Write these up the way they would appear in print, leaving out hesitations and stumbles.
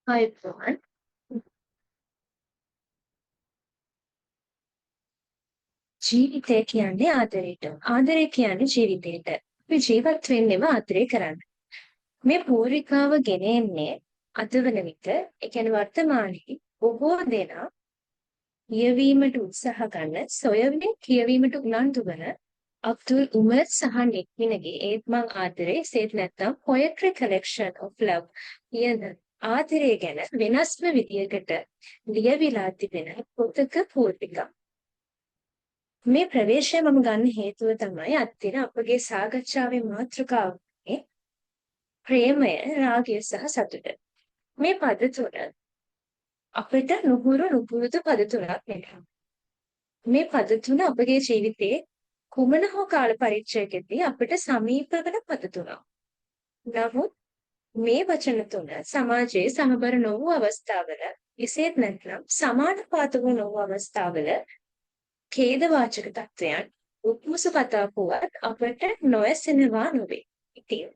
Hi everyone. ජීවිතය කියන්නේ ආදරයට. ආදරය කියන්නේ ජීවිතයට. අපි ජීවත් වෙන්නෙම ආදරය කරන්න. මේ පූර්විකාව ගෙන එන්නේ අද වන විට, ඒ කියන්නේ වර්තමානයේ බොහෝ දෙනා කියවීමට උත්සාහ ගන්න, සොයමින් කියවීමට උනන්දු වන අබ්දුල් උමර් සහ නික්මිනගේ ඒත් මං ආදරේ සේත් නැත්තම් poetry collection of love කියන ආදරය ගැන වෙනස්ම විදියකට ලියවිලා තිබෙන පොතක පූර්විකා. මේ ප්‍රවේශය මම ගන්න හේතුව තමයි අත්තින අපගේ සාකච්ඡාවේ මාතෘකාව වන්නේ ප්‍රේමය, රාගය සහ සතුට. මේ පද තුන අපිට නුහුරු නුපුරුදු පද තුනක් නෙවෙයි. මේ පද තුන අපගේ ජීවිතයේ කුමන හෝ කාල පරිච්ඡේදයකදී අපිට සමීප වෙන පද තුනක්. නමුත් මේ වචන තුන සමාජයේ සමබර නොවූ අවස්ථාවල, එසේත් නැත්නම් සමානුපාත වූ නොවූ අවස්ථාවල ඛේදවාචක තත්වයන් උත්මුස කතා පුවත් අපට නොඇසෙනවා නොවේ. ඉතින්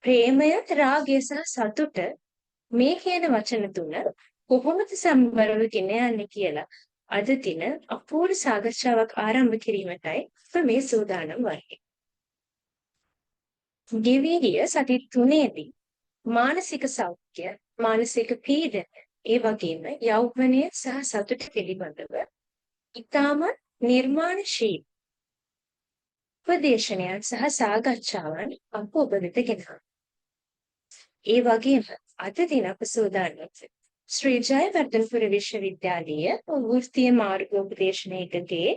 ප්‍රේමය, රාගය සහ සතුට මේ කියන වචන තුන කොහොමද සම්බරව ගෙන යන්නේ කියලා අද දින අපූර්ව සාකච්ඡාවක් ආරම්භ කිරීමටයි අප මේ සූදානම් වන්නේ. ගෙවිගිය සති තුනේදී මානසික සෞඛ්‍ය, මානසික පීඩන, ඒ වගේම යෞවනය සහ සතුට පිළිබඳව ඉතාමත් නිර්මාණශීලී උපදේශනයන් සහ සාකච්ඡාවන් අප ඔබ වෙත ගෙනවා. ඒ වගේම අද දින අප සූදානම් ශ්‍රී ජයවර්ධනපුර විශ්වවිද්‍යාලීය වෘත්තීය මාර්ගෝපදේශන ඒකකයේ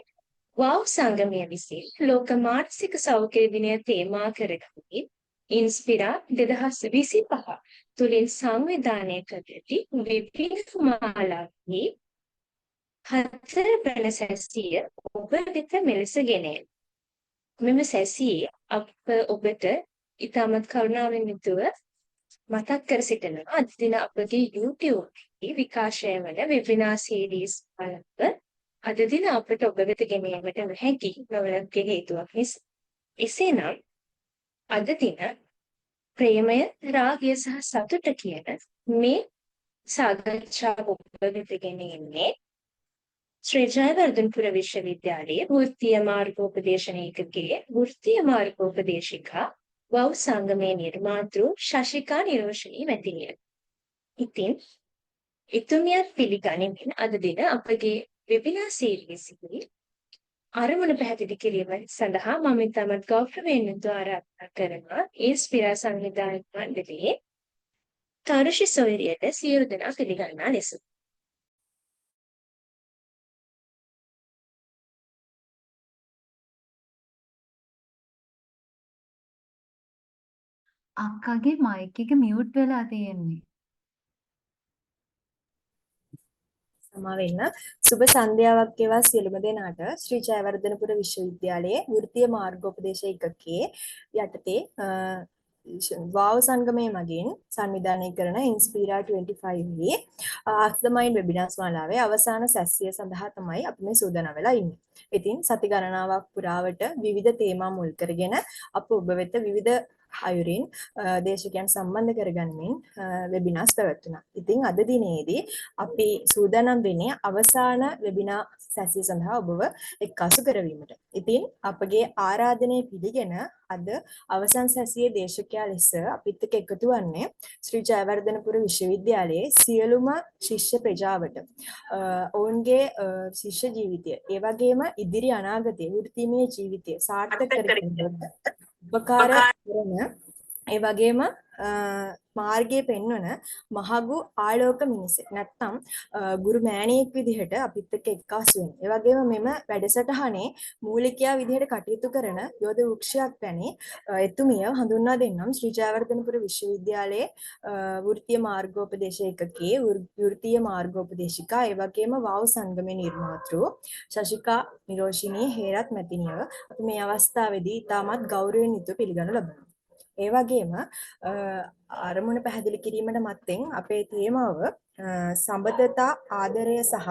වව් සංගමය විසින් ලෝක මානසික සෞඛ්‍ය දිනය තේමා කරගනිමින් ඉන්ස්පිරා 2025 තුලින් සංවිධානය කර ඇති විපින් මාලාවේ 4 වන සැසිය ඔබ වෙත මෙලෙස ගෙනෙයි. මෙම සැසියේ අප ඔබට ඉතාමත් කරුණාවෙන් යුතුව මතක් කර සිටිනවා අද දින අපගේ YouTube විකාශය වන වෙබිනාර් සීරීස් බලක අද දින අපට ඔබ වෙත ගෙනීමට නොහැකි නොවනගේ හේතුවක් නිසා. එසේනම් අද දින ප්‍රේමය, රාගය සහ සතුට කියන මේ සාකච්ඡාව ඔබ වෙත ගෙනෙන්නේ ශ්‍රී ජයවර්ධනපුර විශ්වවිද්‍යාලයේ වෘත්තීය මාර්ගෝපදේශන ඒකකයේ වෘත්තීය මාර්ගෝපදේශිකා වව් සංගමේ නිර්මාතෘ ශශිකා නිරෝෂණී මැතිණිය. ඉතින් එතුමියත් පිළිගනිමින් අද දින අපගේ වෙබිනාර් සීරීස් එකේ අරමුණ පැහැදිලි කිරීම සඳහා මම ඉතාමත් ගෞරවයෙන් යුතුව ආරාධනා කරනවා ඉන්ස්පිරා සංවිධායක මණ්ඩලයේ තරුෂි සොයුරියට සියලු දෙනා පිළිගන්නා ලෙස. අක්කගේ මයික් එක මියුට් වෙලා තියෙන්නේ. සමා වෙන්න සුබ සන්ධ්‍යාවක් වේවා සියලුම දෙනාට ශ්‍රී ජයවර්ධනපුර විශ්වවිද්‍යාලයේ වෘත්තීය මාර්ගෝපදේශ ඒකකයේ යටතේ වාව් සංගමයේ මගින් සංවිධානය කරන ඉන්ස්පිරා 25 ගේ ආස්තමයින් වෙබිනාර්ස් මාලාවේ අවසාන සැසිය සඳහා තමයි අපි මේ සූදානම් වෙලා ඉන්නේ. ඉතින් සති ගණනාවක් පුරාවට විවිධ තේමා මුල් කරගෙන අප ඔබ වෙත විවිධ අයුරින් දේශකයන් සම්බන්ධ කරගනිමින් වෙබිනාර්ස් පැවැත්වුණා. ඉතින් අද දිනේදී අපි සූදානම් වෙන්නේ අවසාන වෙබිනාර් සැසිය සඳහා ඔබව එක්කාසු කරවීමට. ඉතින් අපගේ ආරාධනය පිළිගෙන අද අවසන් සැසියේ දේශකයා ලෙස අපිත් එක්ක එකතු වන්නේ ශ්‍රී ජයවර්ධනපුර විශ්වවිද්‍යාලයේ සියලුම ශිෂ්‍ය ප්‍රජාවට ඔවුන්ගේ ශිෂ්‍ය ජීවිතය ඒ වගේම ඉදිරි අනාගතයේ වෘත්තීමය ජීවිතය සාර්ථක කරගන්න උපකාර කරන ඒ වගේම මාර්ගයේ පෙන්වන මහඟු ආලෝක මිනිසෙක් නැත්නම් ගුරු මෑණියෙක් විදිහට අපිත් එක්ක එක්කාසු වෙනවා. ඒ වගේම මෙම වැඩසටහනේ මූලිකයා විදිහට කටයුතු කරන යෝධ වෘක්ෂයක් වැනි එතුමිය හඳුන්වා දෙන්නම් ශ්‍රී ජයවර්ධනපුර විශ්වවිද්‍යාලයේ වෘත්තීය මාර්ගෝපදේශ ඒකකයේ වෘත්තීය මාර්ගෝපදේශිකා ඒ වගේම වාව් සංගමේ නිර්මාතෘ ශශිකා නිරෝෂිනී හේරත් මැතිණියව අපි මේ අවස්ථාවේදී ඉතාමත් ගෞරවයෙන් යුතුව පිළිගනු ලබනවා. ඒ වගේම අරමුණ පැහැදිලි කිරීමට මත්තෙන් අපේ තේමාව සම්බන්ධතා ආදරය සහ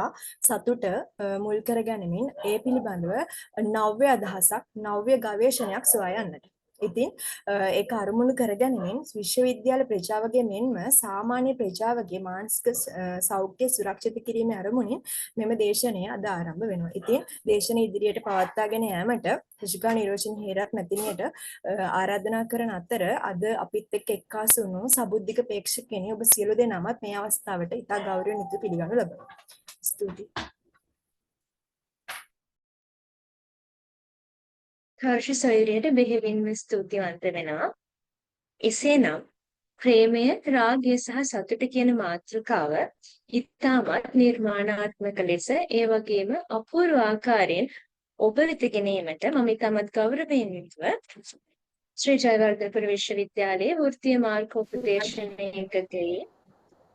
සතුට මුල් කරගැනීමෙන් ඒ පිළිබඳව නව්‍ය අදහසක් නව්‍ය ගවේෂණයක් සොයා යන්නට. ඉතින් ඒක අරමුණු කරගැනීමෙන් විශ්වවිද්‍යාල ප්‍රජාවගේ මෙන්ම සාමාන්‍ය ප්‍රජාවගේ මානසික සෞඛ්‍ය සුරක්ෂිත කිරීමේ අරමුණින් මෙම දේශනය අද ආරම්භ වෙනවා. ඉතින් දේශන ඉදිරියට පවත්වාගෙන යාමට ශිෂ්‍රිකා නිරෝෂන් හේරත් මැතිණියට ආරාධනා කරන අතර අද අපිත් එක්ක එක්කාසු වුණු සබුද්ධික ප්‍රේක්ෂකයනි ඔබ සියලු දෙනාමත් මේ අවස්ථාවට ඉතා ගෞරවයෙන් යුතුව පිළිගනු ලබනවා. ස්තුතියි. හර්ෂ සොයුරියට බෙහෙවින්ම ස්තුතිවන්ත වෙනවා. එසේනම් ප්‍රේමය, රාගය සහ සතුට කියන මාතෘකාව ඉතාමත් නිර්මාණාත්මක ලෙස ඒ වගේම අපූර්ව ආකාරයෙන් ඔබ වෙත ගෙනීමට මම ඉතාමත් ගෞරවයෙන් යුතුව ශ්‍රී ජයවර්ධනපුර විශ්වවිද්‍යාලයේ වෘත්තීය මාර්ගෝපදේශන ඒකකයේ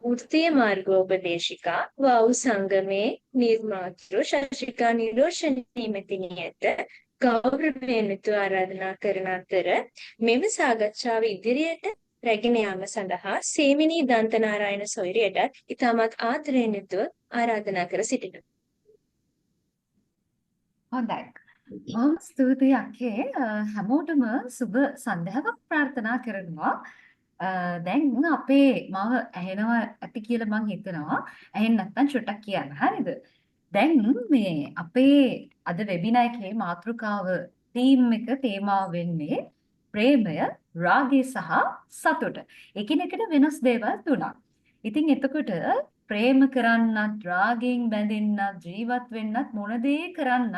වෘත්තීය මාර්ගෝපදේශිකා වව් සංගමේ නිර්මාතෘ ශිෂ්‍රිකා නිරෝෂණී මැතිණියට ගෞරවයෙන් යුතුව ආරාධනා කරන අතර මෙම සාකච්ඡාව ඉදිරියට රැගෙන යාම සඳහා සේමිනී දන්තනාරායන සොයුරියට ඉතාමත් ආදරයෙන් යුතුව ආරාධනා කර සිටිනවා. හොඳයි. බොහොම ස්තුතියි අක්කේ. හැමෝටම සුබ සන්ධ්‍යාවක් ප්‍රාර්ථනා කරනවා. දැන් අපේ මාව ඇහෙනවා ඇති කියලා මම හිතනවා. ඇහෙන්නේ නැත්නම් චුට්ටක් කියන්න. හරිද? දැන් මේ අපේ අද වෙබිනා එකේ මාතෘකාව තේමාව වෙන්නේ ප්‍රේමය, රාගය සහ සතුට. එකිනෙකට වෙනස් දේවල් තුනක්. ඉතින් එතකොට ප්‍රේම කරන්නත්, රාගයෙන් බැඳෙන්නත්, ජීවත් වෙන්නත් මොන දේ කරන්නත්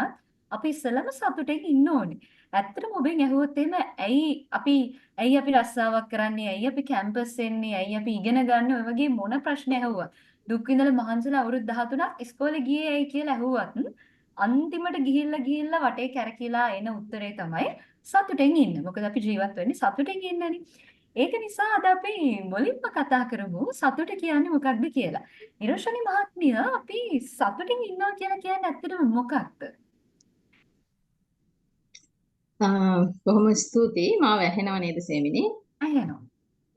අපි ඉස්සෙල්ලම සතුටෙන් ඉන්න ඕනේ. ඇත්තටම ඔබෙන් ඇහුවොත් එහෙම ඇයි අපි රස්සාවක් කරන්නේ, ඇයි අපි කැම්පස් එන්නේ, ඇයි අපි ඉගෙන ගන්න ඔය වගේ මොන ප්‍රශ්න ඇහුවත් දුක් විඳලා මහන්සිලා අවුරුදු 13ක් ඉස්කෝලේ ගියේ ඇයි කියලා ඇහුවත් අන්තිමට ගිහිල්ලා වටේ කැරකිලා එන උත්තරේ තමයි සතුටෙන් ඉන්න. මොකද අපි ජීවත් වෙන්නේ සතුටෙන් ඉන්නනේ. ඒක නිසා අද අපි මුලින්ම කතා කරමු සතුට කියන්නේ මොකක්ද කියලා. නිරෝෂණී මහත්මිය අපි සතුටින් ඉන්නවා කියලා කියන්නේ ඇත්තටම මොකක්ද? බොහොම ස්තුතියි. මාව ඇහෙනව නේද සේමිනී? ඇහෙනවා.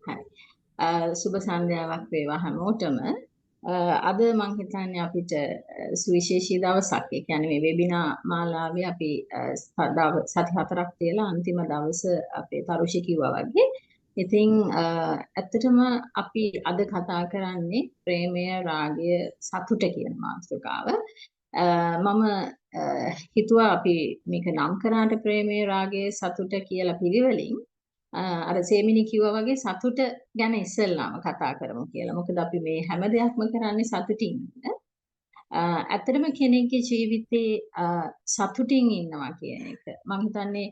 හරි. සුබ සන්ධ්‍යාවක් වේවා හැමෝටම. අද මම හිතන්නේ අපිට සුවිශේෂී දවසක්. ඒ කියන්නේ මේ වෙබිනා මාලාවේ අපි සති 4ක් තියලා අන්තිම දවස අපේ තරුෂි කිව්වා වගේ. ඉතින් ඇත්තටම අපි අද කතා කරන්නේ ප්‍රේමය, රාගය, සතුට කියන මාතෘකාව. මම හිතුවා අපි මේක නම් කරාට ප්‍රේමය, රාගය, සතුට කියලා පිළිවෙලින් අර සේමිනී කිව්වා වගේ සතුට ගැන ඉස්සෙල්ලාම කතා කරමු කියලා. මොකද අපි මේ හැම දෙයක්ම කරන්නේ සතුටින් ඉන්න. ඇත්තටම කෙනෙක්ගේ ජීවිතේ සතුටින් ඉන්නවා කියන එක මම හිතන්නේ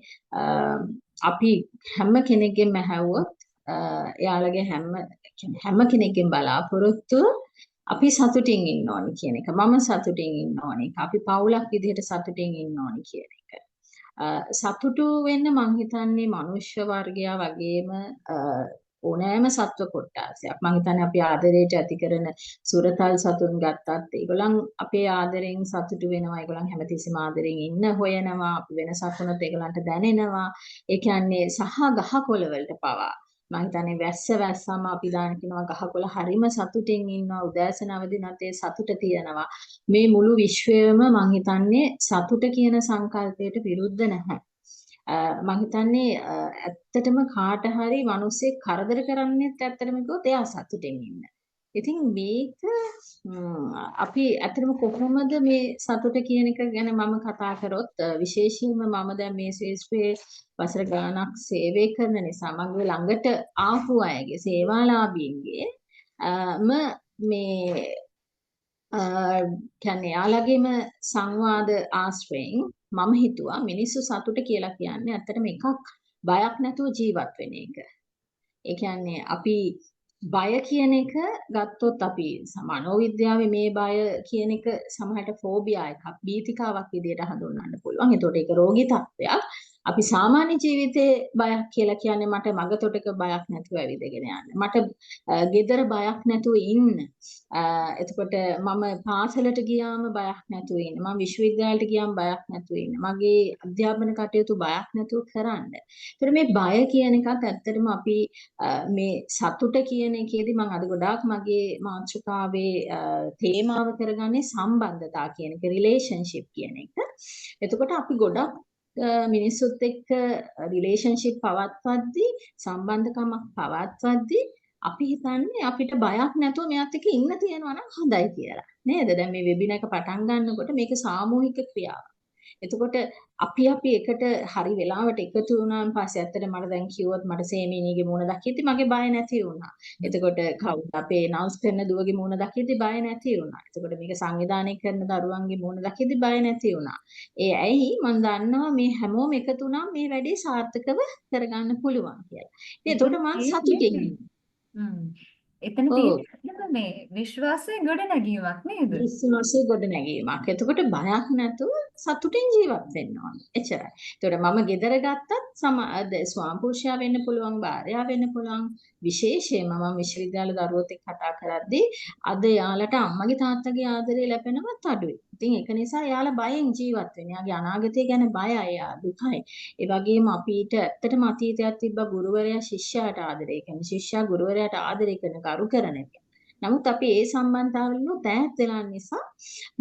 අපි හැම කෙනෙක්ගෙම ඇහුවොත් එයාලගේ හැම කෙනෙක්ගෙම බලාපොරොත්තු අපි සතුටින් ඉන්න ඕනේ කියන එක. මම සතුටින් ඉන්න ඕනේ. අපි පවුලක් විදිහට සතුටින් ඉන්න ඕනේ කියන එක. සතුටු වෙන්න මං හිතන්නේ මනුෂ්‍ය වර්ගයා වගේම ඕනෑම සත්ව කොට්ටාසයක්. මං හිතන්නේ අපි ආදරයට ඇති කරන සුරතල් සතුන් ගත්තත් ඒගොල්ලන් අපේ ආදරෙන් සතුටු වෙනවා. ඒගොල්ලන් හැමතිස්සෙම ආදරෙන් ඉන්න හොයනවා. අපි වෙනසක් වුණොත් ඒගොල්ලන්ට දැනෙනවා. ඒ කියන්නේ සහ ගහකොළ වලට පවා මං හිතන්නේ වැස්සම අපි දාන කියනවා ගහකොළ හරිම සතුටින් ඉන්නවා. උදෑසන අවදිනත් ඒ සතුට තියෙනවා. මේ මුළු විශ්වයම මං හිතන්නේ සතුට කියන සංකල්පයට විරුද්ධ නැහැ. මං හිතන්නේ ඇත්තටම කාට හරි මිනිස්සෙක් කරදර කරන්නේත් ඇත්තටම කිව්වොත් එයා සතුටින් ඉන්න. ඉතින් මේක අපි ඇත්තටම කොහොමද මේ සතුට කියන එක ගැන මම කතා කරොත් විශේෂයෙන්ම මම දැන් මේ ශාස්ත්‍රයේ වසර ගාණක් සේවය කරන නිසා මගේ ළඟට ආපු අයගේ සේවාලාභීන්ගේ මේ කියන්නේ යාළගේම සංවාද ආශ්‍රයෙන් මම හිතුවා මිනිස්සු සතුට කියලා කියන්නේ ඇත්තටම එකක් බයක් නැතුව ජීවත් වෙන එක. ඒ කියන්නේ අපි බය කියන එක ගත්තොත් අපි මනෝවිද්‍යාවේ මේ බය කියන එක සමහරට ෆෝබියා එකක්, බීතිකාවක් විදිහට හඳුන්වන්න පුළුවන්. ඒතකොට ඒක රෝගී තත්ත්වයක්. අපි සාමාන්‍ය ජීවිතේ බයක් කියලා කියන්නේ මට මගතොටක බයක් නැතුව ඇවිදගෙන යන්න. මට ගෙදර බයක් නැතුව ඉන්න. එතකොට මම පාසලට ගියාම බයක් නැතුව ඉන්න. මම විශ්වවිද්‍යාලයට ගියාම බයක් නැතුව ඉන්න. මගේ අධ්‍යාපන කටයුතු බයක් නැතුව කරන්න. ඒතර මේ බය කියන එකත් ඇත්තටම අපි මේ සතුට කියන එකේදී මම අද ගොඩාක් මගේ මාතෘකාවේ තේමාව කරගන්නේ සම්බන්ධතා කියන එක, රිලේෂන්ෂිප් කියන එක. එතකොට අපි ගොඩක් මිනිස්සුත් එක්ක රිලේෂන්ෂිප් පවත්වද්දී සම්බන්ධකමක් පවත්වද්දී අපි හිතන්නේ අපිට බයක් නැතුව මෙයාත් එක්ක ඉන්න තියනවා නම් හොඳයි කියලා. නේද? දැන් මේ වෙබිනා එක පටන් ගන්නකොට මේක සාමූහික ක්‍රියාවක්. එතකොට අපි එකට හරි වෙලාවට එකතු වුණාන් පස්සේ ඇත්තට මට දැන් කිව්වොත් මට සේමිනීගේ මූණ දකිද්දි මගේ බය නැති වුණා. එතකොට කවුද අපේ නවුස් කරන දුවගේ මූණ දකිද්දි බය නැති වුණා. එතකොට මේක සංවිධානය කරන දරුවන්ගේ මූණ දකිද්දි බය නැති වුණා. ඒ ඇයි මම දන්නවා මේ හැමෝම එකතු වුණාම මේ වැඩේ සාර්ථකව කරගන්න පුළුවන් කියලා. ඉතින් එතකොට මම සතුටින් එතන තියෙන්නේ මේ විශ්වාසයේ ගොඩ නැගීමක් නේද? විශ්වාසයේ ගොඩ නැගීමක්. එතකොට බයක් නැතුව සතුටින් ජීවත් වෙන්න ඕනේ. එච්චරයි. එතකොට මම ගෙදර ගත්තත් ස්වාමිපුරුෂයා වෙන්න පුළුවන්, භාර්යාව වෙන්න පුළුවන්. විශේෂයෙන්ම මම විශ්වවිද්‍යාල දරුවොත් එක්ක කතා කරද්දී අද යාළට අම්මගේ තාත්තගේ ආදරය ලැබෙනවත් අඩුයි. ඉතින් ඒක නිසා යාළ බයෙන් ජීවත් වෙන්නේ. යාගේ අනාගතය ගැන බයයි, යා දුකයි. ඒ වගේම අපිට ඇත්තටම අතීතයක් තිබ්බ ගුරුවරයා ශිෂ්‍යයාට ආදරය කරන, ශිෂ්‍යයා ගුරුවරයාට ආදරය කරන, කරු කරන එක. නමුත් අපි ඒ සම්බන්ධතාවවල ඈත් වෙලා නිසා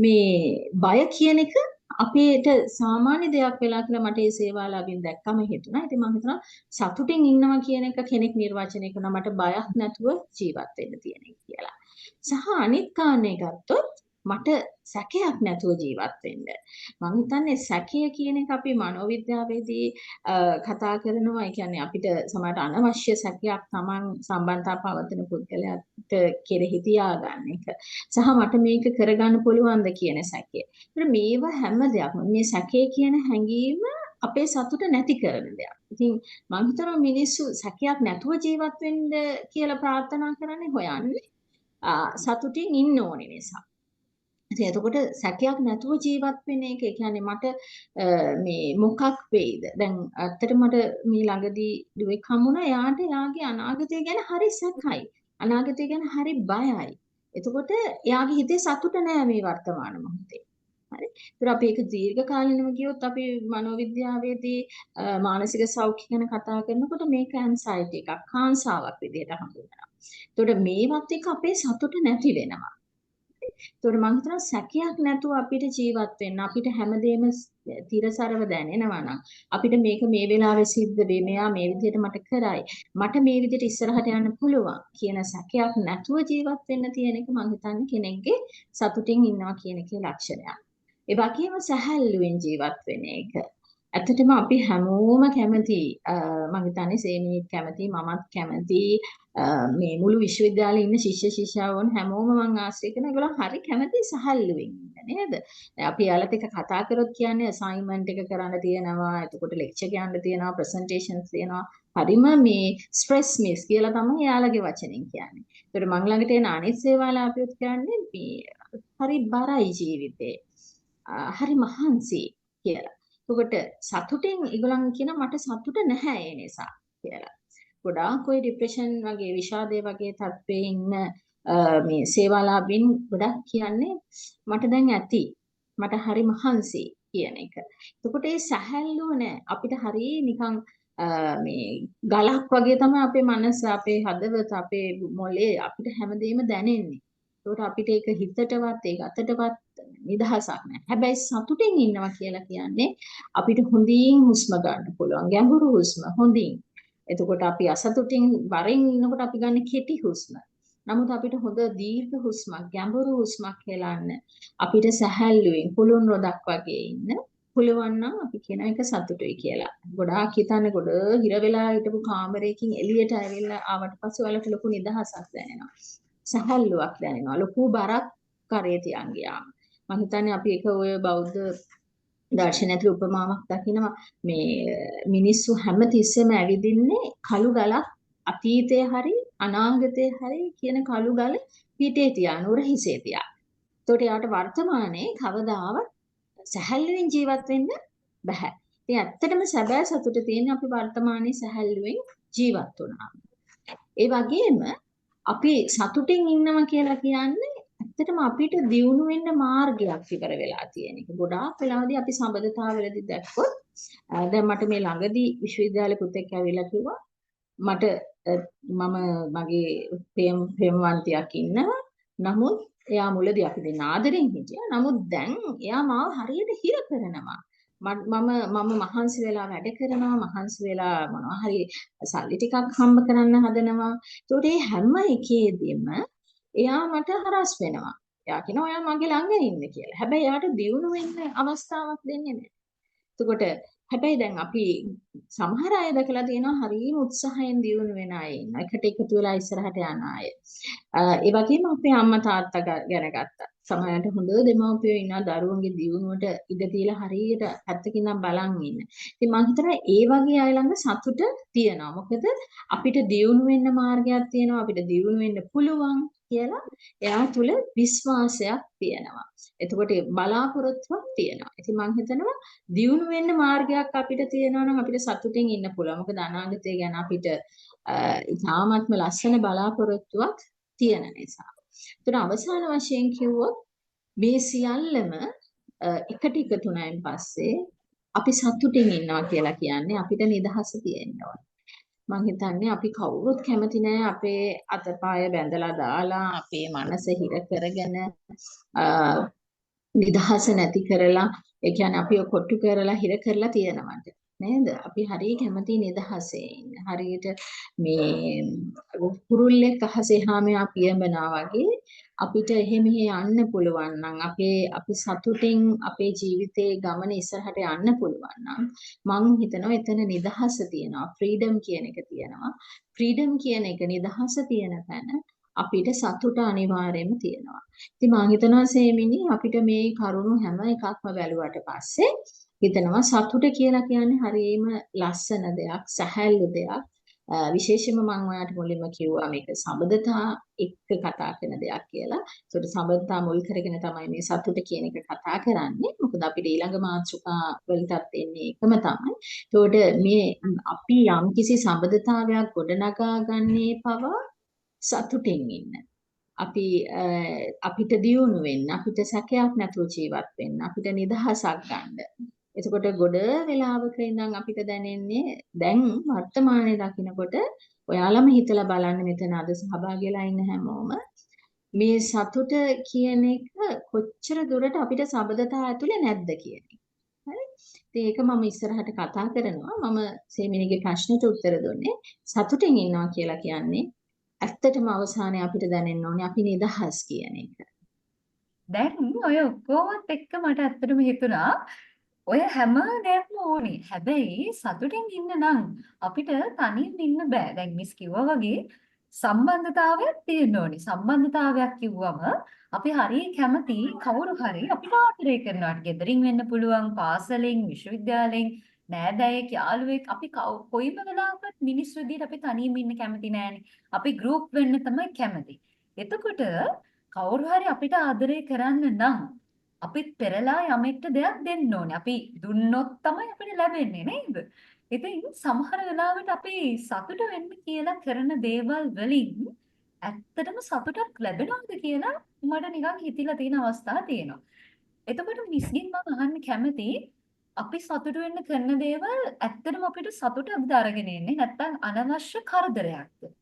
මේ බය කියන එක අපේට සාමාන්‍ය දෙයක් වෙලා කියලා මට ඒ සේවාලාභින් දැක්කම හිතුණා. ඉතින් මම හිතනවා සතුටින් ඉන්නවා කියන එක කෙනෙක් නිර්වචනය කරනවා මට බයක් නැතුව ජීවත් වෙන්න තියෙන එක කියලා. සහ අනිත් කාරණේ ගත්තොත් මට සැකයක් නැතුව ජීවත් වෙන්න. මම හිතන්නේ සැකය කියන එක අපි මනෝවිද්‍යාවේදී කතා කරනවා. ඒ කියන්නේ අපිට සමහරට අනවශ්‍ය සැකයක් Taman සම්බන්ධතාව පවතින පුද්ගලයාට කෙරෙහි තියාගන්න එක. සහ මට මේක කරගන්න පුළුවන්ද කියන සැකය. ඒත් මේව හැම දෙයක්ම මේ සැකය කියන හැඟීම අපේ සතුට නැති කරන දෙයක්. ඉතින් මම හිතනවා මිනිස්සු සැකයක් නැතුව ජීවත් වෙන්න කියලා ප්‍රාර්ථනා කරන්නේ හොයන්නේ සතුටින් ඉන්න ඕනේ නිසා. ඉතින් එතකොට සැකයක් නැතුව ජීවත් වෙන එක කියන්නේ මට මේ මොකක් වෙයිද? දැන් ඇත්තට මට මේ ළඟදී දුවෙක් හම්බුණා. එයාට එයාගේ අනාගතය ගැන හරි සැකයි. අනාගතය ගැන හරි බයයි. එතකොට එයාගේ හිතේ සතුට නෑ මේ වර්තමාන මොහොතේ. හරි. ඒතර අපි ඒක දීර්ඝ කාලිනව ගියොත් අපි මනෝවිද්‍යාවේදී මානසික සෞඛ්‍ය ගැන කතා කරනකොට මේක ඇන්සයිටි එකක්, කාංසාවක් විදිහට හඳුන්වනවා. ඒතකොට මේවත් එක්ක අපේ සතුට නැති වෙනවා. ඒතකොට මම හිතනවා සැකයක් නැතුව අපිට ජීවත් වෙන්න අපිට හැමදේම තිරසරව දැනෙනවා නම් අපිට මේක මේ වෙලාවේ සිද්ධ වෙයි මෙයා මේ විදිහට මට කරයි මට මේ විදිහට ඉස්සරහට යන්න පුළුවන් කියන සැකයක් නැතුව ජීවත් වෙන්න තියෙන එක මම හිතන්නේ කෙනෙක්ගේ සතුටින් ඉන්නවා කියන එකේ ලක්ෂණයක්. ඒ වගේම සැහැල්ලුවෙන් ජීවත් වෙන එක. ඇත්තටම අපි හැමෝම කැමති මම හිතන්නේ සේමිනිත් කැමති මමත් කැමති මේ මුළු විශ්වවිද්‍යාලේ ඉන්න ශිෂ්‍ය ශිෂ්‍යාවෝන් හැමෝම මම ආශ්‍රය කරන ඒගොල්ලෝ හරි කැමති සහල්ලුවෙන් ඉන්න නේද? අපි යාළුවත් එක්ක කතා කරොත් කියන්නේ අසයින්මන්ට් එක කරන්න තියෙනවා, එතකොට ලෙක්චර් කියන්න තියෙනවා, ප්‍රසන්ටේෂන්ස් තියෙනවා. හරිම මේ ස්ට්‍රෙස් මිස් කියලා තමයි යාළුවගේ වචනෙන් කියන්නේ. ඒතර මං ළඟට එන අනිත් සේවාලාභියොත් කියන්නේ මේ හරි බරයි ජීවිතේ. හරි මහන්සි කියලා. එතකොට සතුටින් ඒගොල්ලන් කියන මට සතුට නැහැ ඒ නිසා කියලා. ගොඩාක් ඔය ડિප්‍රෙෂන් වගේ විෂාදයේ වගේ තත්ත්වයේ ඉන්න මේ සේවාලාභින් ගොඩක් කියන්නේ මට දැන් ඇති මට හරි මහන්සි කියන එක. එතකොට ඒ සැහැල්ලුව නෑ අපිට හරි නිකන් මේ ගලක් වගේ තමයි අපේ මනස අපේ හදවත අපේ මොලේ අපිට හැමදේම දැනෙන්නේ. ඒකට අපිට ඒක හිතටවත් ඒක අතටවත් නිදහසක් නැහැ. හැබැයි සතුටින් ඉන්නවා කියලා කියන්නේ අපිට හොඳින් හුස්ම ගන්න පුළුවන්. ගැඹුරු හුස්ම හොඳින්. එතකොට අපි අසතුටින් වරෙන් ඉන්නකොට අපි ගන්න කෙටි හුස්ම. නමුත් අපිට හොඳ දීර්ඝ හුස්මක් ගැඹුරු හුස්මක් හෙලන්න අපිට සැහැල්ලුවෙන් පුළුන් රොදක් වගේ ඉන්න පුළුවන් නම් අපි කියන එක සතුටුයි කියලා. ගොඩාක් හිතන්නේ ගොඩ හිර වෙලා හිටපු කාමරයකින් එළියට ඇවිල්ලා ආවට පස්සේ ඔයාලට ලොකු නිදහසක් දැනෙනවා. සැහැල්ලුවක් දැනෙනවා. ලොකු බරක් කරේ තියන් ගියාම. මම හිතන්නේ අපි ඒක ඔය බෞද්ධ දර්ශනයත් උපමාවක් දකිනවා මේ මිනිස්සු හැමතිස්සෙම ඇවිදින්නේ කළු ගලක් අතීතයේ හරි අනාගතයේ හරි කියන කළු ගල පිටේ තියාන උරහිසේ තියා. ඒකට යාට වර්තමානයේ කවදාවත් සැහැල්ලුවෙන් ජීවත් වෙන්න බෑ. ඉතින් ඇත්තටම සැබෑ සතුට තියෙන්නේ අපි වර්තමානයේ සැහැල්ලුවෙන් ජීවත් වුණාම. ඒ වගේම අපි සතුටින් ඉන්නවා කියලා කියන්නේ ඇත්තටම අපිට දියුණු වෙන්න මාර්ගයක් ඉවර වෙලා තියෙන එක. ගොඩාක් වෙලාවදී අපි සම්බන්ධතාවවලදී දැක්කොත් දැන් මට මේ ළඟදී විශ්වවිද්‍යාලේ පුතෙක් ඇවිල්ලා කිව්වා මට මම මගේ ප්‍රේමවන්තියක් ඉන්නවා. නමුත් එයා මුලදී අපි දෙන්න ආදරෙන් හිටියා. නමුත් දැන් එයා මාව හරියට හිර කරනවා. මම මහන්සි වෙලා වැඩ කරනවා මහන්සි වෙලා මොනවා හරි සල්ලි ටිකක් හම්බ කරන්න හදනවා. ඒකට මේ හැම එකේදීම එයා මට හරස් වෙනවා. එයා කියනවා ඔයා මගේ ළඟ ඉන්න කියලා. හැබැයි එයාට දියුණු වෙන්න අවස්ථාවක් දෙන්නේ නැහැ. එතකොට හැබැයි දැන් අපි සමහර අය දැකලා තියෙනවා හරියම උත්සාහයෙන් දියුණු වෙන අය ඉන්නවා. එකට එකතු වෙලා ඉස්සරහට යන අය. ඒ වගේම අපේ අම්මා තාත්තා ගැන ගත්තා. සමහරවිට හොඳ දෙමව්පියෝ ඉන්නවා දරුවන්ගේ දියුණුවට ඉඩ දීලා හරියට පැත්තකින් නම් බලන් ඉන්න. ඉතින් මම හිතනවා ඒ වගේ අය ළඟ සතුට තියෙනවා. මොකද අපිට දියුණු වෙන්න මාර්ගයක් තියෙනවා. අපිට දියුණු වෙන්න පුළුවන් කියලා එයා තුල විශ්වාසයක් තියෙනවා. එතකොට බලාපොරොත්තුවක් තියෙනවා. ඉතින් මම හිතනවා දියුණු වෙන්න මාර්ගයක් අපිට තියෙනවා නම් අපිට සතුටින් ඉන්න පුළුවන්. මොකද අනාගතය ගැන අපිට ඉතාමත්ම ලස්සන බලාපොරොත්තුවක් තියෙන නිසා. ඒතර අවසාන වශයෙන් කිව්වොත් මේ සියල්ලම එකට එකතු වුණායින් පස්සේ අපි සතුටින් ඉන්නවා කියලා කියන්නේ අපිට නිදහස තියෙන්න ඕන. මම හිතන්නේ අපි කවුරුත් කැමති නෑ අපේ අතපය බැඳලා දාලා අපේ මනස හිර කරගෙන නිදහස නැති කරලා ඒ කියන්නේ අපිව කොට්ටු කරලා හිර කරලා තියෙනවට නේද? අපි හරිය කැමති නිදහසේ ඉන්න. හරියට මේ කුරුල්ලෙක් අහසේ හා මෙහා පියඹනවා වගේ අපිට එහෙ මෙහෙ යන්න පුළුවන් නම් අපි සතුටින් අපේ ජීවිතේ ගමන ඉස්සරහට යන්න පුළුවන් නම් මම හිතනවා එතන නිදහස තියෙනවා. ෆ්‍රීඩම් කියන එක තියෙනවා. ෆ්‍රීඩම් කියන එක නිදහස තියෙන තැන අපිට සතුට අනිවාර්යයෙන්ම තියෙනවා. ඉතින් මම හිතනවා සේමිනි අපිට මේ කරුණු හැම එකක්ම බැලුවට පස්සේ හිතනවා සතුට කියලා කියන්නේ හරියම ලස්සන දෙයක්, සැහැල්ලු දෙයක්. විශේෂයෙන්ම මම ඔයාලට මුලින්ම කිව්වා මේක සම්බන්ධතා එක්ක කතා කරන දෙයක් කියලා. ඒකට සම්බන්ධතා මුල් කරගෙන තමයි මේ සතුට කියන එක කතා කරන්නේ. මොකද අපිට ඊළඟ මාතෘකා වලටත් එන්නේ එකම තමයි. ඒකට මේ අපි යම්කිසි සම්බන්ධතාවයක් ගොඩනගා ගන්නේ පවා සතුටින් ඉන්න. අපිට දියුණු වෙන්න, අපිට සැකයක් නැතුව ජීවත් වෙන්න, අපිට නිදහසක් ගන්න. එතකොට ගොඩ වෙලාවක ඉඳන් අපිට දැනෙන්නේ දැන් වර්තමානයේ දකින්නකොට ඔයාලම හිතලා බලන්න මෙතන අද සහභාගී වෙලා ඉන්න හැමෝම මේ සතුට කියන එක කොච්චර දුරට අපිට සබඳතා ඇතුලේ නැද්ද කියන එක. හරි? ඉතින් ඒක මම ඉස්සරහට කතා කරනවා. මම සේමිනිගේ ප්‍රශ්නෙට උත්තර දුන්නේ සතුටින් ඉන්නවා කියලා කියන්නේ ඇත්තටම අවසානයේ අපිට දැනෙන්න ඕනේ අපි නිදහස් කියන එක. දැන් ඔය ඔක්කොමත් එක්ක මට ඇත්තටම හිතුණා ඔය හැම දෙයක්ම ඕනේ. හැබැයි සතුටින් ඉන්න නම් අපිට තනියෙන් ඉන්න බෑ. දැන් මිස් කිව්වා වගේ සම්බන්ධතාවයක් තියෙන්න ඕනේ. සම්බන්ධතාවයක් කිව්වම අපි හරිය කැමති කවුරු හරි අපිට ආදරය කරනවාට ගෙදරින් වෙන්න පුළුවන්, පාසලෙන්, විශ්වවිද්‍යාලෙන්, නෑදෑයෙක්, යාළුවෙක් අපි කොයිම වෙලාවකත් මිනිස් විදියට අපි තනියම ඉන්න කැමති නෑනේ. අපි ගෲප් වෙන්න තමයි කැමති. එතකොට කවුරු හරි අපිට ආදරය කරන්න නම් අපිත් පෙරලා යමෙක්ට දෙයක් දෙන්න ඕනේ. අපි දුන්නොත් තමයි අපිට ලැබෙන්නේ නේද? ඉතින් සමහර වෙලාවට අපි සතුට වෙන්න කියලා කරන දේවල් වලින් ඇත්තටම සතුටක් ලැබෙනවද කියලා මට නිකන් හිතිලා තියෙන අවස්ථා තියෙනවා. එතකොට මිස්ගෙන් මම අහන්න කැමති අපි සතුට වෙන්න කරන දේවල් ඇත්තටම අපිට සතුටක්ද අරගෙන එන්නේ නැත්නම් අනවශ්‍ය කරදරයක්ද?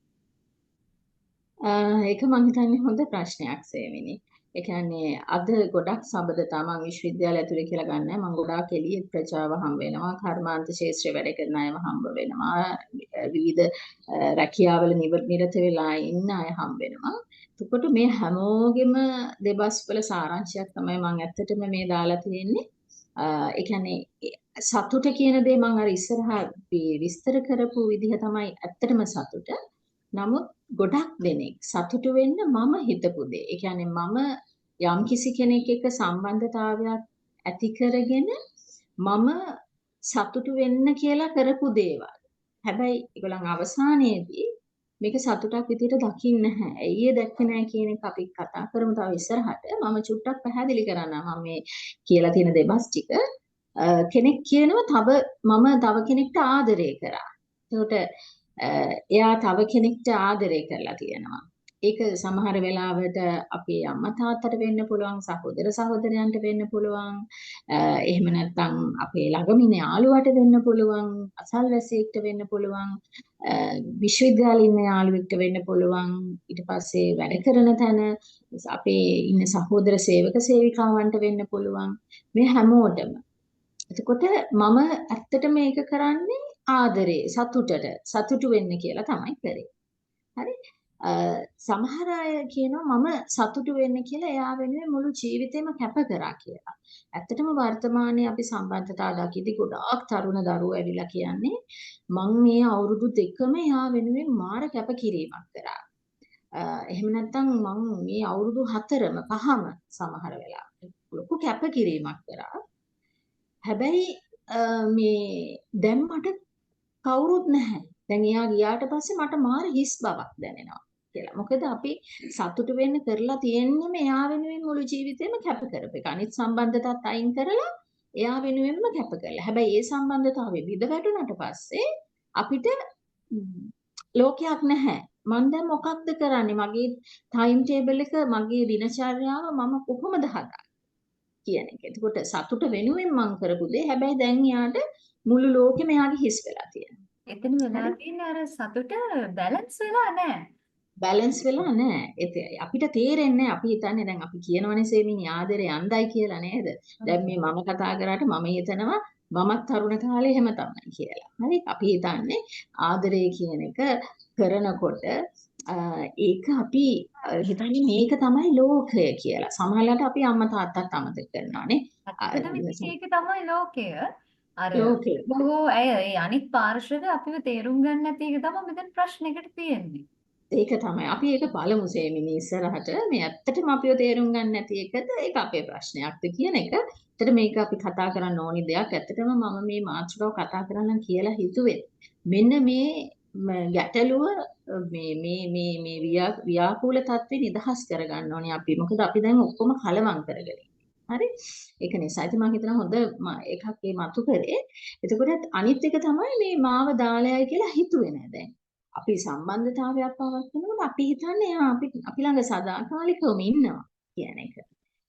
ඒක මම හිතන්නේ හොඳ ප්‍රශ්නයක් සේමිනි. ඒ කියන්නේ අද ගොඩක් සම්බන්ධතා මම විශ්වවිද්‍යාලය ඇතුලේ කියලා ගන්නෑ. මම ගොඩාක් එළියේ ප්‍රජාව හම්බ වෙනවා. කර්මාන්ත ශාස්ත්‍රයේ වැඩ කරන අයව හම්බ වෙනවා. විවිධ රැකියාවල නිරත වෙලා ඉන්න අය හම්බ වෙනවා. එතකොට මේ හැමෝගෙම දෙබස් වල සාරාංශයක් තමයි මම ඇත්තටම මේ දාලා තියෙන්නේ. ඒ කියන්නේ සතුට කියන දේ මම අර ඉස්සරහා විස්තර කරපු විදිහ තමයි ඇත්තටම සතුට. නමුත් ගොඩක් දෙනෙක් සතුටු වෙන්න මම හිතපු දේ. ඒ කියන්නේ මම යම්කිසි කෙනෙක් එක්ක සම්බන්ධතාවයක් ඇති කරගෙන මම සතුටු වෙන්න කියලා කරපු දේවල්. හැබැයි ඒගොල්ලන් අවසානයේදී මේක සතුටක් විදිහට දකින්නේ නැහැ. ඇයි ඒ දැක්කේ නැහැ කියන එක අපි කතා කරමු තව ඉස්සරහට. මම චුට්ටක් පැහැදිලි කරන්නම් මම මේ කියලා තියෙන දෙබස් ටික. කෙනෙක් කියනවා මම තව කෙනෙක්ට ආදරය කරා. ඒකට එයා තව කෙනෙක්ට ආදරය කරලා තියෙනවා. ඒක සමහර වෙලාවට අපේ අම්මා තාත්තට වෙන්න පුළුවන්, සහෝදර සහෝදරයන්ට වෙන්න පුළුවන්. එහෙම නැත්නම් අපේ ළඟම ඉන්න යාළුවාට වෙන්න පුළුවන්, අසල්වැසියෙක්ට වෙන්න පුළුවන්, විශ්වවිද්‍යාලේ ඉන්න යාළුවෙක්ට වෙන්න පුළුවන්. ඊට පස්සේ වැඩ කරන තැන අපේ ඉන්න සහෝදර සේවක සේවිකාවන්ට වෙන්න පුළුවන්. මේ හැමෝටම එතකොට මම ඇත්තට මේක කරන්නේ ආදරේ සතුටු වෙන්න කියලා තමයි කරේ. හරි. සමහර අය කියනවා මම සතුටු වෙන්න කියලා එයා වෙනුවෙන් මුළු ජීවිතේම කැප කරා කියලා. ඇත්තටම වර්තමානයේ අපි සම්බන්ධතා දකිද්දි ගොඩාක් තරුණ දරුවෝ ඇවිල්ලා කියන්නේ මං මේ අවුරුදු දෙකම එයා වෙනුවෙන් මාර කැපකිරීමක් කරා. එහෙම නැත්නම් මං මේ අවුරුදු 4ම 5ම සමහර වෙලාවට ලොකු කැපකිරීමක් කරා. හැබැයි මේ දැන් මට කවුරුත් නැහැ. දැන් එයා ගියාට පස්සේ මට මාර හිස් බවක් දැනෙනවා කියලා. මොකද අපි සතුටු වෙන්න කරලා තියෙන්නේ එයා වෙනුවෙන් මුළු ජීවිතේම කැප කරපේක. අනිත් සම්බන්ධතාවත් අයින් කරලා එයා වෙනුවෙන්ම කැප කරලා. හැබැයි ඒ සම්බන්ධතාවය විඳ වැටුණාට පස්සේ අපිට ලෝකයක් නැහැ. මම දැන් මොකක්ද කරන්නේ? මගේ ටයිම් ටේබල් එක, මගේ දිනචර්යාව මම කොහොමද හදාගන්නේ කියන එක. එතකොට සතුට වෙනුවෙන් මං කරපු දේ. හැබැයි දැන් යාට මුළු ලෝකෙම යාගේ හිස් වෙලා තියෙනවා. එතන වෙලා තියෙන්නේ අර සතුට බැලන්ස් වෙලා නැහැ. බැලන්ස් වෙලා නැහැ. අපිට තේරෙන්නේ අපි හිතන්නේ දැන් අපි කියනවනේ සේමිනි ආදරේ අන්දයි කියලා නේද? දැන් මේ මම කතා කරාට මම හිතනවා මමත් තරුණ කාලේ එහෙම තමයි කියලා. හරි? අපි හිතන්නේ ආදරේ කියන එක කරනකොට ඒක අපි හිතන්නේ මේක තමයි ලෝකය කියලා. සමහරවිට අපි අම්මා තාත්තත් අමතක කරනවානේ. ඇත්තටම ඒක තමයි ලෝකය. අර ලෝකය. බොහෝ අය ඒ අනිත් පාර්ශ්වද අපිව තේරුම් ගන්න නැති එක තමයි මෙතන ප්‍රශ්නෙකට තියෙන්නේ. ඒක තමයි. අපි ඒක බලමු සේමිනි ඉස්සරහට. මේ ඇත්තටම අපිව තේරුම් ගන්න නැති එකද ඒක අපේ ප්‍රශ්නයක්ද කියන එක. ඇත්තට මේක අපි කතා කරන්න ඕනි දෙයක්. ඇත්තටම මම මේ මාතෘකාව කතා කරන්න කියලා හිතුවේ. මෙන්න මේ ගැටලුව මේ ව්‍යාකූල තත්ත්වේ නිදහස් කරගන්න ඕනේ අපි. මොකද අපි දැන් ඔක්කොම කලවම් කරගෙන හරි. ඒක නිසා ඉතින් මම හිතනවා හොඳ එකක් මේ මතු කරේ. එතකොට අනිත් එක තමයි මේ මාව දාලයයි කියලා හිතුවේ නෑ දැන්. අපි සම්බන්ධතාවයක් පවත්වනකොට අපි හිතන්නේ අපි ළඟ සදාකාලිකවම ඉන්නවා කියන එක.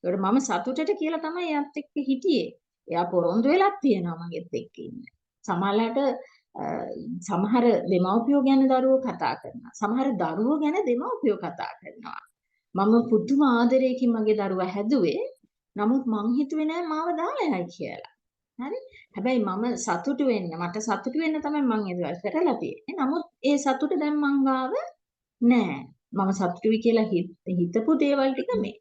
ඒකට මම සතුටට කියලා තමයි එයාත් එක්ක හිටියේ. එයා පොරොන්දු වෙලක් තියෙනවා මගෙත් එක්ක ඉන්න. සමහරවිට සමහර දෙමව්පියෝ ගැන දරුවෝ කතා කරනවා. සමහර දරුවෝ ගැන දෙමව්පියෝ කතා කරනවා. මම පුදුම ආදරයකින් මගේ දරුවා හැදුවේ. නමුත් මං හිතුවේ නෑ මාව දාලා කියලා. හරි? හැබැයි මම සතුටු වෙන්න මට සතුටු වෙන්න තමයි මං ඒ දේවල් කරලා තියෙන්නේ. නමුත් ඒ සතුට දැන් මං ගාව නෑ. මම සතුටුයි කියලා හිතපු දේවල් ටික මේ.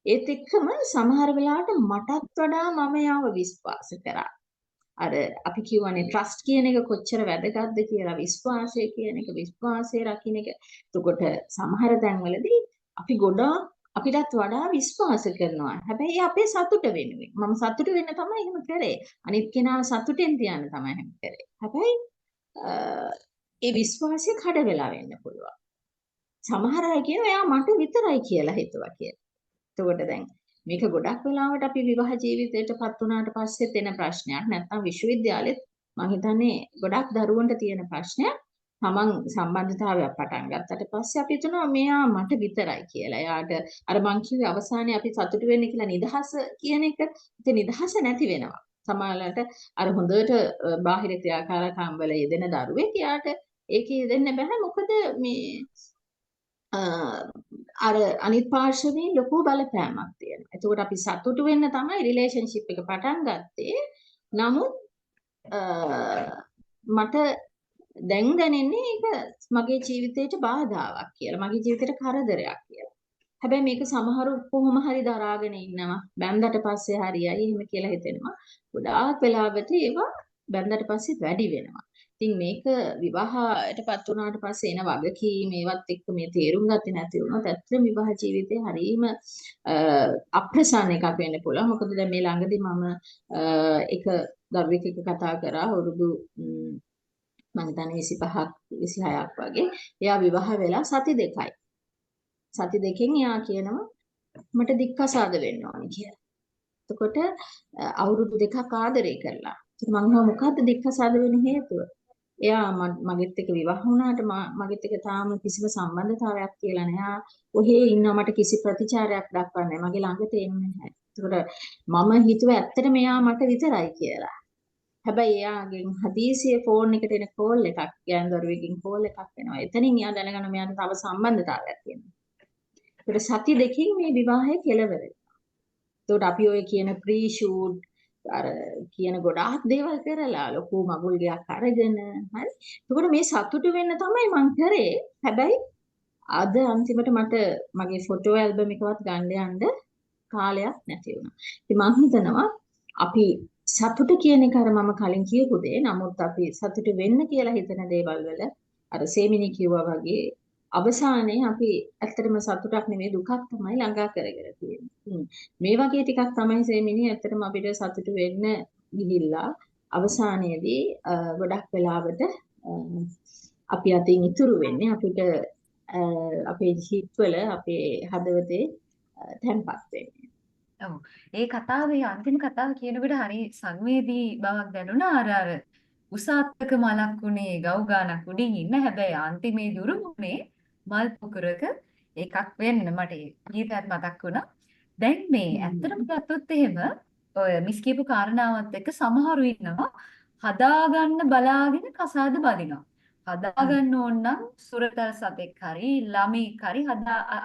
ඒත් එක්කම සමහර වෙලාවට මටත් වඩා මම යාව විශ්වාස කරා. අර අපි කියවනේ ට්‍රස්ට් කියන එක කොච්චර වැදගත්ද කියලා විශ්වාසය කියන එක විශ්වාසය රකින්න එක. එතකොට සමහර තැන්වලදී අපි ගොඩාක් අපිටත් වඩා විශ්වාස කරනවා. හැබැයි අපේ සතුට වෙනුවෙන්. මම සතුට වෙන්න තමයි එහෙම කරේ. අනිත් කෙනාව සතුටෙන් තියන්න තමයි එහෙම කරේ. හැබැයි ඒ විශ්වාසය කඩ වෙලා වෙන්න පුළුවන්. සමහර අය කියනවා එයා මට විතරයි කියලා හිතුවා කියලා. එතකොට දැන් මේක ගොඩක් වෙලාවට අපි විවාහ ජීවිතයටපත් වුණාට පස්සෙත් එන ප්‍රශ්නයක්. නැත්නම් විශ්වවිද්‍යාලෙත් මම හිතන්නේ ගොඩක් දරුවන්ට තියෙන ප්‍රශ්නයක්. තමන් සම්බන්ධතාවයක් පටන් ගත්තට පස්සේ අපි හිතනවා මෙයා මට විතරයි කියලා. එයාට අර මං කිව්වේ අවසානයේ අපි සතුටු වෙන්නේ කියලා නිදහස කියන එක. ඒ නිදහස නැති වෙනවා. සමහරවිට අර හොඳට බාහිර ක්‍රියාකාරකම් වල යෙදෙන දරුවෙක් එයාට ඒකේ යෙදෙන්න බෑ. මොකද මේ අර අනිත් පාර්ශවයෙන් ලොකු බලපෑමක් තියෙනවා. එතකොට අපි සතුටු වෙන්න තමයි රිලේෂන්ෂිප් එක පටන් ගත්තේ. නමුත් මට දැන් දැනෙන්නේ ඒක මගේ ජීවිතේට බාධාවක් කියලා. මගේ ජීවිතේට කරදරයක් කියලා. හැබැයි මේක සමහරු කොහොම හරි දරාගෙන ඉන්නවා. බැන්දට පස්සේ හරියයි එහෙම කියලා හිතෙනවා. ගොඩාක් වෙලාවට ඒවා බැන්දට පස්සේ වැඩි වෙනවා. ඉතින් මේක විවාහයටපත් වුණාට පස්සේ එන වගකීම් ඒවත් එක්ක මේ තේරුම් ගත්තේ නැති වුණොත් ඇත්තටම විවාහ ජීවිතේ හරීම අප්‍රසන්න එකක් වෙන්න පුළුවන්. මොකද දැන් මේ ළඟදී මම එක දරුවෙක් එක්ක කතා කරා අවුරුදු මම හිතන්නේ 25ක් 26ක් වගේ. එයා විවාහ වෙලා සති දෙකයි. සති දෙකෙන් එයා කියනවා මට දික්කසාද වෙන්න ඕනේ කියලා. එතකොට අවුරුදු දෙකක් ආදරේ කරලා. ඉතින් මම හිතුවා මොකද්ද දික්කසාද වෙන්න හේතුව? එයා මගෙත් එක්ක විවාහ වුණාට මගෙත් එක්ක තාම කිසිම සම්බන්ධතාවයක් කියලා නෑ. ඔහේ ඉන්නවා මට කිසි ප්‍රතිචාරයක් දක්වන්නේ මගේ ළඟට එන්නේ නැහැ. එතකොට මම හිතුවා ඇත්තටම එයා මට විතරයි කියලා. හැබැයි එයාගෙන් හදිසියෙ ෆෝන් එකට එන කෝල් එකක් ගෑනුදරුවෙක්ගෙන් කෝල් එකක් එනවා. එතනින් එයා දැනගන්න මෙයාට තව සම්බන්ධතාවයක් තියෙනවා. ඒකට සති දෙකකින් මේ විවාහය කෙලවර වෙනවා. ඒකට අපි ඔය කියන ප්‍රී ෂූට් අර කියන ගොඩාක් දේවල් කරලා ලොකු මගුල් ගයක් අරගෙන හරි. එතකොට මේ සතුටු වෙන්න තමයි මං කරේ. හැබැයි අද අන්තිමට මට මගේ ෆොටෝ ඇල්බම් එකවත් ගන්න යන්න කාලයක් නැති වුණා. ඉතින් මං හිතනවා අපි සතුට කියන එක අර මම කලින් කියපු දේ. නමුත් අපි සතුට වෙන්න කියලා හිතන දේවල් වල අර සේමිනී කිව්වා වගේ අවසානයේ අපි ඇත්තටම සතුටක් නෙමෙයි දුකක් තමයි ළඟා කරගෙන තියෙන්නේ. මේ වගේ ටිකක් තමයි සේමිනී ඇත්තටම අපිට සතුට වෙන්න ගිහිල්ලා අවසානයේදී ගොඩක් වෙලාවට අපි අතින් ඉතුරු වෙන්නේ අපිට අපේ ජීවිතවල අපේ හදවතේ තැන්පත් වෙන්නේ. ඔව්. ඒ කතාවේ අන්තිම කතාව කියනකොට හරි සංවේදී බවක් දැනුණා. අර උසාත්තක මලක් උනේ ගව් ගානක් උඩින් ඉන්න. හැබැයි අන්තිමේ දුරුුනේ මල් පුකුරක එකක් වෙන්න මට ඒ ගීතයත් මතක් වුණා. දැන් මේ ඇත්තටම ගත්තොත් එහෙම ඔය මිස් කියපු කාරණාවත් එක්ක සමහරු ඉන්නවා හදාගන්න බලාගෙන කසාද බදිනවා. හදාගන්න ඕන නම් සුරතල් සතෙක් හරි ළමෙක් හරි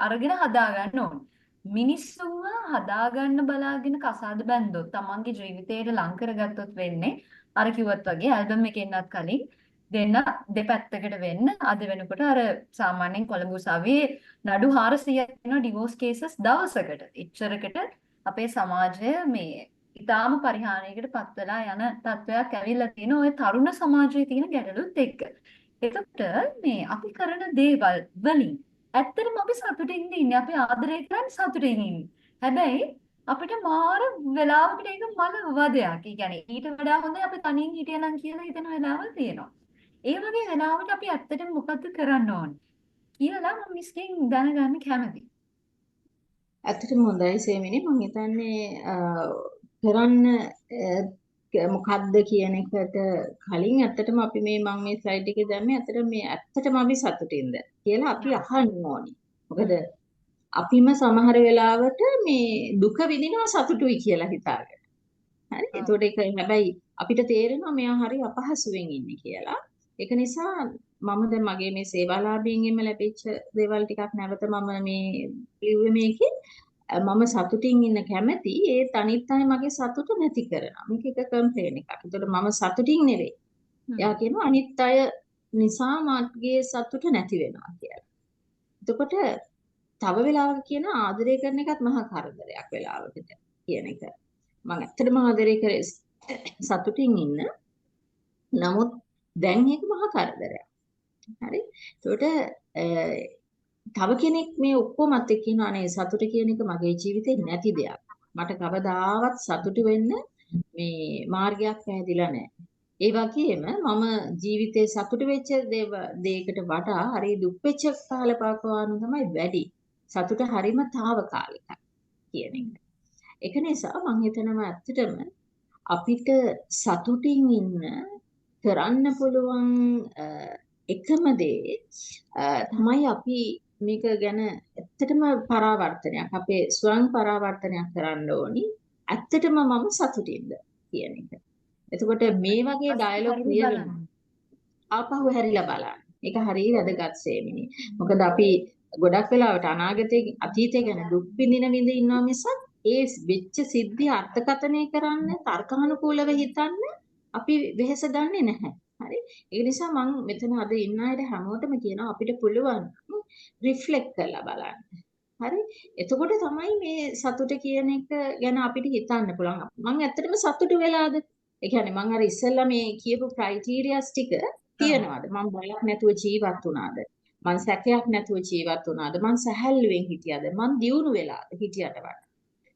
අරගෙන හදාගන්න ඕන. මිනිස්සුන්ව හදාගන්න බලාගෙන කසාද බැන්දොත් තමන්ගේ ජීවිතේට ලං කරගත්තොත් වෙන්නේ අර කිව්වත් වගේ ඇල්බම් එකේ එන්නත් කලින් දෙන්න දෙපැත්තකට වෙන්න අද වෙනකොට අර සාමාන්‍යයෙන් කොළඹ උසාවියේ නඩු 400ක් වෙන ඩිවෝර්ස් කේසස් දවසකට. එච්චරකට අපේ සමාජය මේ ඊටාම පරිහානියකට පත් වෙලා යන තත්වයක් ඇවිල්ලා තියෙන ওই තරුණ සමාජයේ තියෙන ගැටලුත් එක්ක. එතකොට මේ අපි කරන දේවල් වලින් ඇත්තටම අපි සතුටින් ඉන්නේ. අපි ආදරය කරන්නේ සතුටින් ඉන්නේ. හැබැයි අපිට මාර වෙලාවකට ඒක මල වදයක්. ඒ කියන්නේ ඊට වඩා හොඳ අපි තනියෙන් හිටියනම් කියලා හිතන වෙලාවල් තියෙනවා. ඒ වගේ වෙලාවට අපි ඇත්තටම මොකද්ද කරන්න ඕනේ කියලා මම මිස්කින් දැනගන්න කැමතියි. ඇත්තටම හොඳයි සේමිනී. මම හිතන්නේ කරන්න මොකද්ද කියන එකට කලින් ඇත්තටම අපි මම මේ ස්ලයිඩ් එකේ දැම්මේ ඇත්තටම මේ ඇත්තටම අපි සතුටින්ද කියලා අපි අහන්න ඕනි. මොකද අපිම සමහර වෙලාවට මේ දුක විඳිනවා සතුටුයි කියලා හිතාගෙන. හරි. ඒතකොට ඒක හැබැයි අපිට තේරෙනවා මෙයා හරි අපහසුවෙන් ඉන්නේ කියලා. ඒක නිසා මම දැන් මගේ මේ සේවාලාභියෙන්ම ලැබිච්ච දේවල් ටිකක් නැවත මම මේ ලිව්වේ මේකේ මම සතුටින් ඉන්න කැමැති ඒ අනිත් අය මගේ සතුට නැති කරනවා. මේක එක කම්ප්ලේන් එකක්. ඒතකොට මම සතුටින් නෙවෙයි. එයා කියනවා අනිත් අය නිසා මගේ සතුට නැති වෙනවා කියලා. එතකොට තව වෙලාවක කියන ආදරය කරන එකත් මහා කරදරයක් වෙලාවකට කියන එක. මම ඇත්තටම ආදරය කරේ සතුටින් ඉන්න. නමුත් දැන් ඒක මහා කරදරයක්. හරි. ඒකට තව කෙනෙක් මේ ඔක්කොමත් එක්ක කියනවා නේ සතුට කියන එක මගේ ජීවිතේ නැති දෙයක්. මට කවදාවත් සතුටු වෙන්න මේ මාර්ගයක් පැහැදිලා නැහැ. ඒ වගේම මම ජීවිතේ සතුටු වෙච්ච දෙයකට වඩා හරි දුක් වෙච්ච කාලපාකවානු තමයි වැඩි. සතුට හරිම తాවකාලිකයි කියන එක. ඒක නිසා මම හිතනවා ඇත්තටම අපිට සතුටින් ඉන්න කරන්න පුළුවන් එකම දේ තමයි අපි මේක ගැන ඇත්තටම පරාවර්තනයක් අපේ ස්වයං පරාවර්තනයක් කරන්න ඕනි. ඇත්තටම මම සතුටින්ද කියන එක. එතකොට මේ වගේ ඩයලොග් කියනවා ආපහු හැරිලා බලන්න. ඒක හරිය වැදගත් සේමිනී. මොකද අපි ගොඩක් වෙලාවට අනාගතයේ අතීතය ගැන දුක් විඳින ඉන්නවා මිසක් ඒ වෙච්ච සිද්ධිය අර්ථකථනය කරන්න තර්කානුකූලව හිතන්න අපි වෙහෙස ගන්නෙ නැහැ. හරි. ඒ නිසා මම මෙතන අද ඉන්න අයට හැමෝටම කියනවා අපිට පුළුවන් රිෆ්ලෙක්ට් කරලා බලන්න. හරි. එතකොට තමයි මේ සතුට කියන එක ගැන අපිට හිතන්න පුළුවන්. මම ඇත්තටම සතුටු වෙලාද? ඒ කියන්නේ මම අර ඉස්සෙල්ලා මේ කියපු ක්‍රයිටීරියාස් ටික තියනවාද? මම බයක් නැතුව ජීවත් වුණාද? මම සැකයක් නැතුව ජීවත් වුණාද? මම සැහැල්ලුවෙන් හිටියද? මම දියුණු වෙලාද හිටියට වඩා?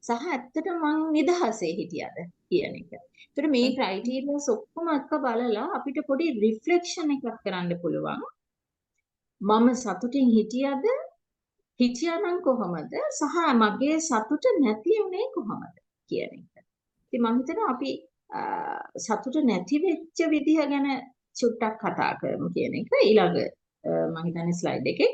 සහ ඇත්තටම මං නිදහසේ හිටියද කියන එක. ඒතර මේ ක්‍රයිටීරියාස් ඔක්කොම එක්ක බලලා අපිට පොඩි රිෆ්ලෙක්ෂන් එකක් කරන්න පුළුවන්. මම සතුටින් හිටියද? හිටියානම් කොහොමද? සහ මගේ සතුට නැති වුණේ කොහොමද කියන එක. ඉතින් මම හිතනවා අපි සතුට නැති වෙච්ච විදිහ ගැන චුට්ටක් කතා කරමු කියන එක ඊළඟ මම හිතන්නේ ස්ලයිඩ් එකේ.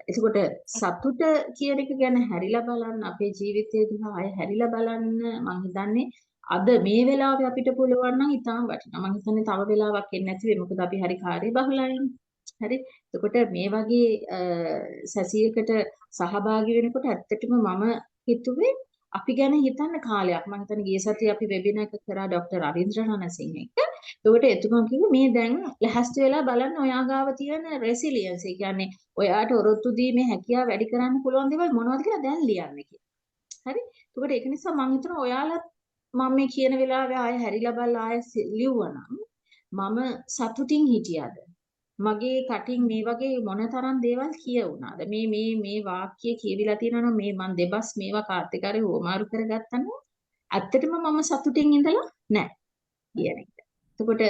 එතකොට සතුට කියන එක ගැන හැරිලා බලන්න අපේ ජීවිතේ දිහා ආය හැරිලා බලන්න මම හිතන්නේ අද මේ වෙලාවේ අපිට පුළුවන් නම් ඉතාම වටිනවා. මම හිතන්නේ තව වෙලාවක් එන්නේ නැති වෙයි. මොකද අපි හරි කාර්යබහුලයිනේ. හරි. එතකොට මේ වගේ සැසියකට සහභාගී වෙනකොට ඇත්තටම මම හිතුවේ අපි ගැන හිතන්න කාලයක් මම හිතන්නේ ගිය සතියේ අපි වෙබිනාර් එක කරා ડોક્ટર රවීන්ද්‍ර රණසිංහ එක්ක. ඒකට එතුමා කිව්වා මේ දැන් ලැහැස්ති වෙලා බලන්න ඔයා ගාව තියෙන රෙසිලියන්ස්. ඒ කියන්නේ ඔයාට ඔරොත්තු දීමේ හැකියාව වැඩි කරන්න පුළුවන් දේවල් මොනවද කියලා දැන් ලියන්න කියලා. හරි? ඒකට ඒක නිසා මම හිතනවා ඔයාලත් මම මේ කියන වෙලාවේ ආයෙ හැරිලා බලලා ආයෙ ලිව්වනම් මම සතුටින් හිටියද? මගේ කටින් මේ වගේ මොනතරම් දේවල් කියවුණාද? මේ වාක්‍ය කියවිලා තියෙනවා නම් මේ මන් දෙබස් මේවා කාත් එක්ක හරි හොමාරු කරගත්තා නම් ඇත්තටම මම සතුටින් ඉඳලා නැහැ කියන එක. එතකොට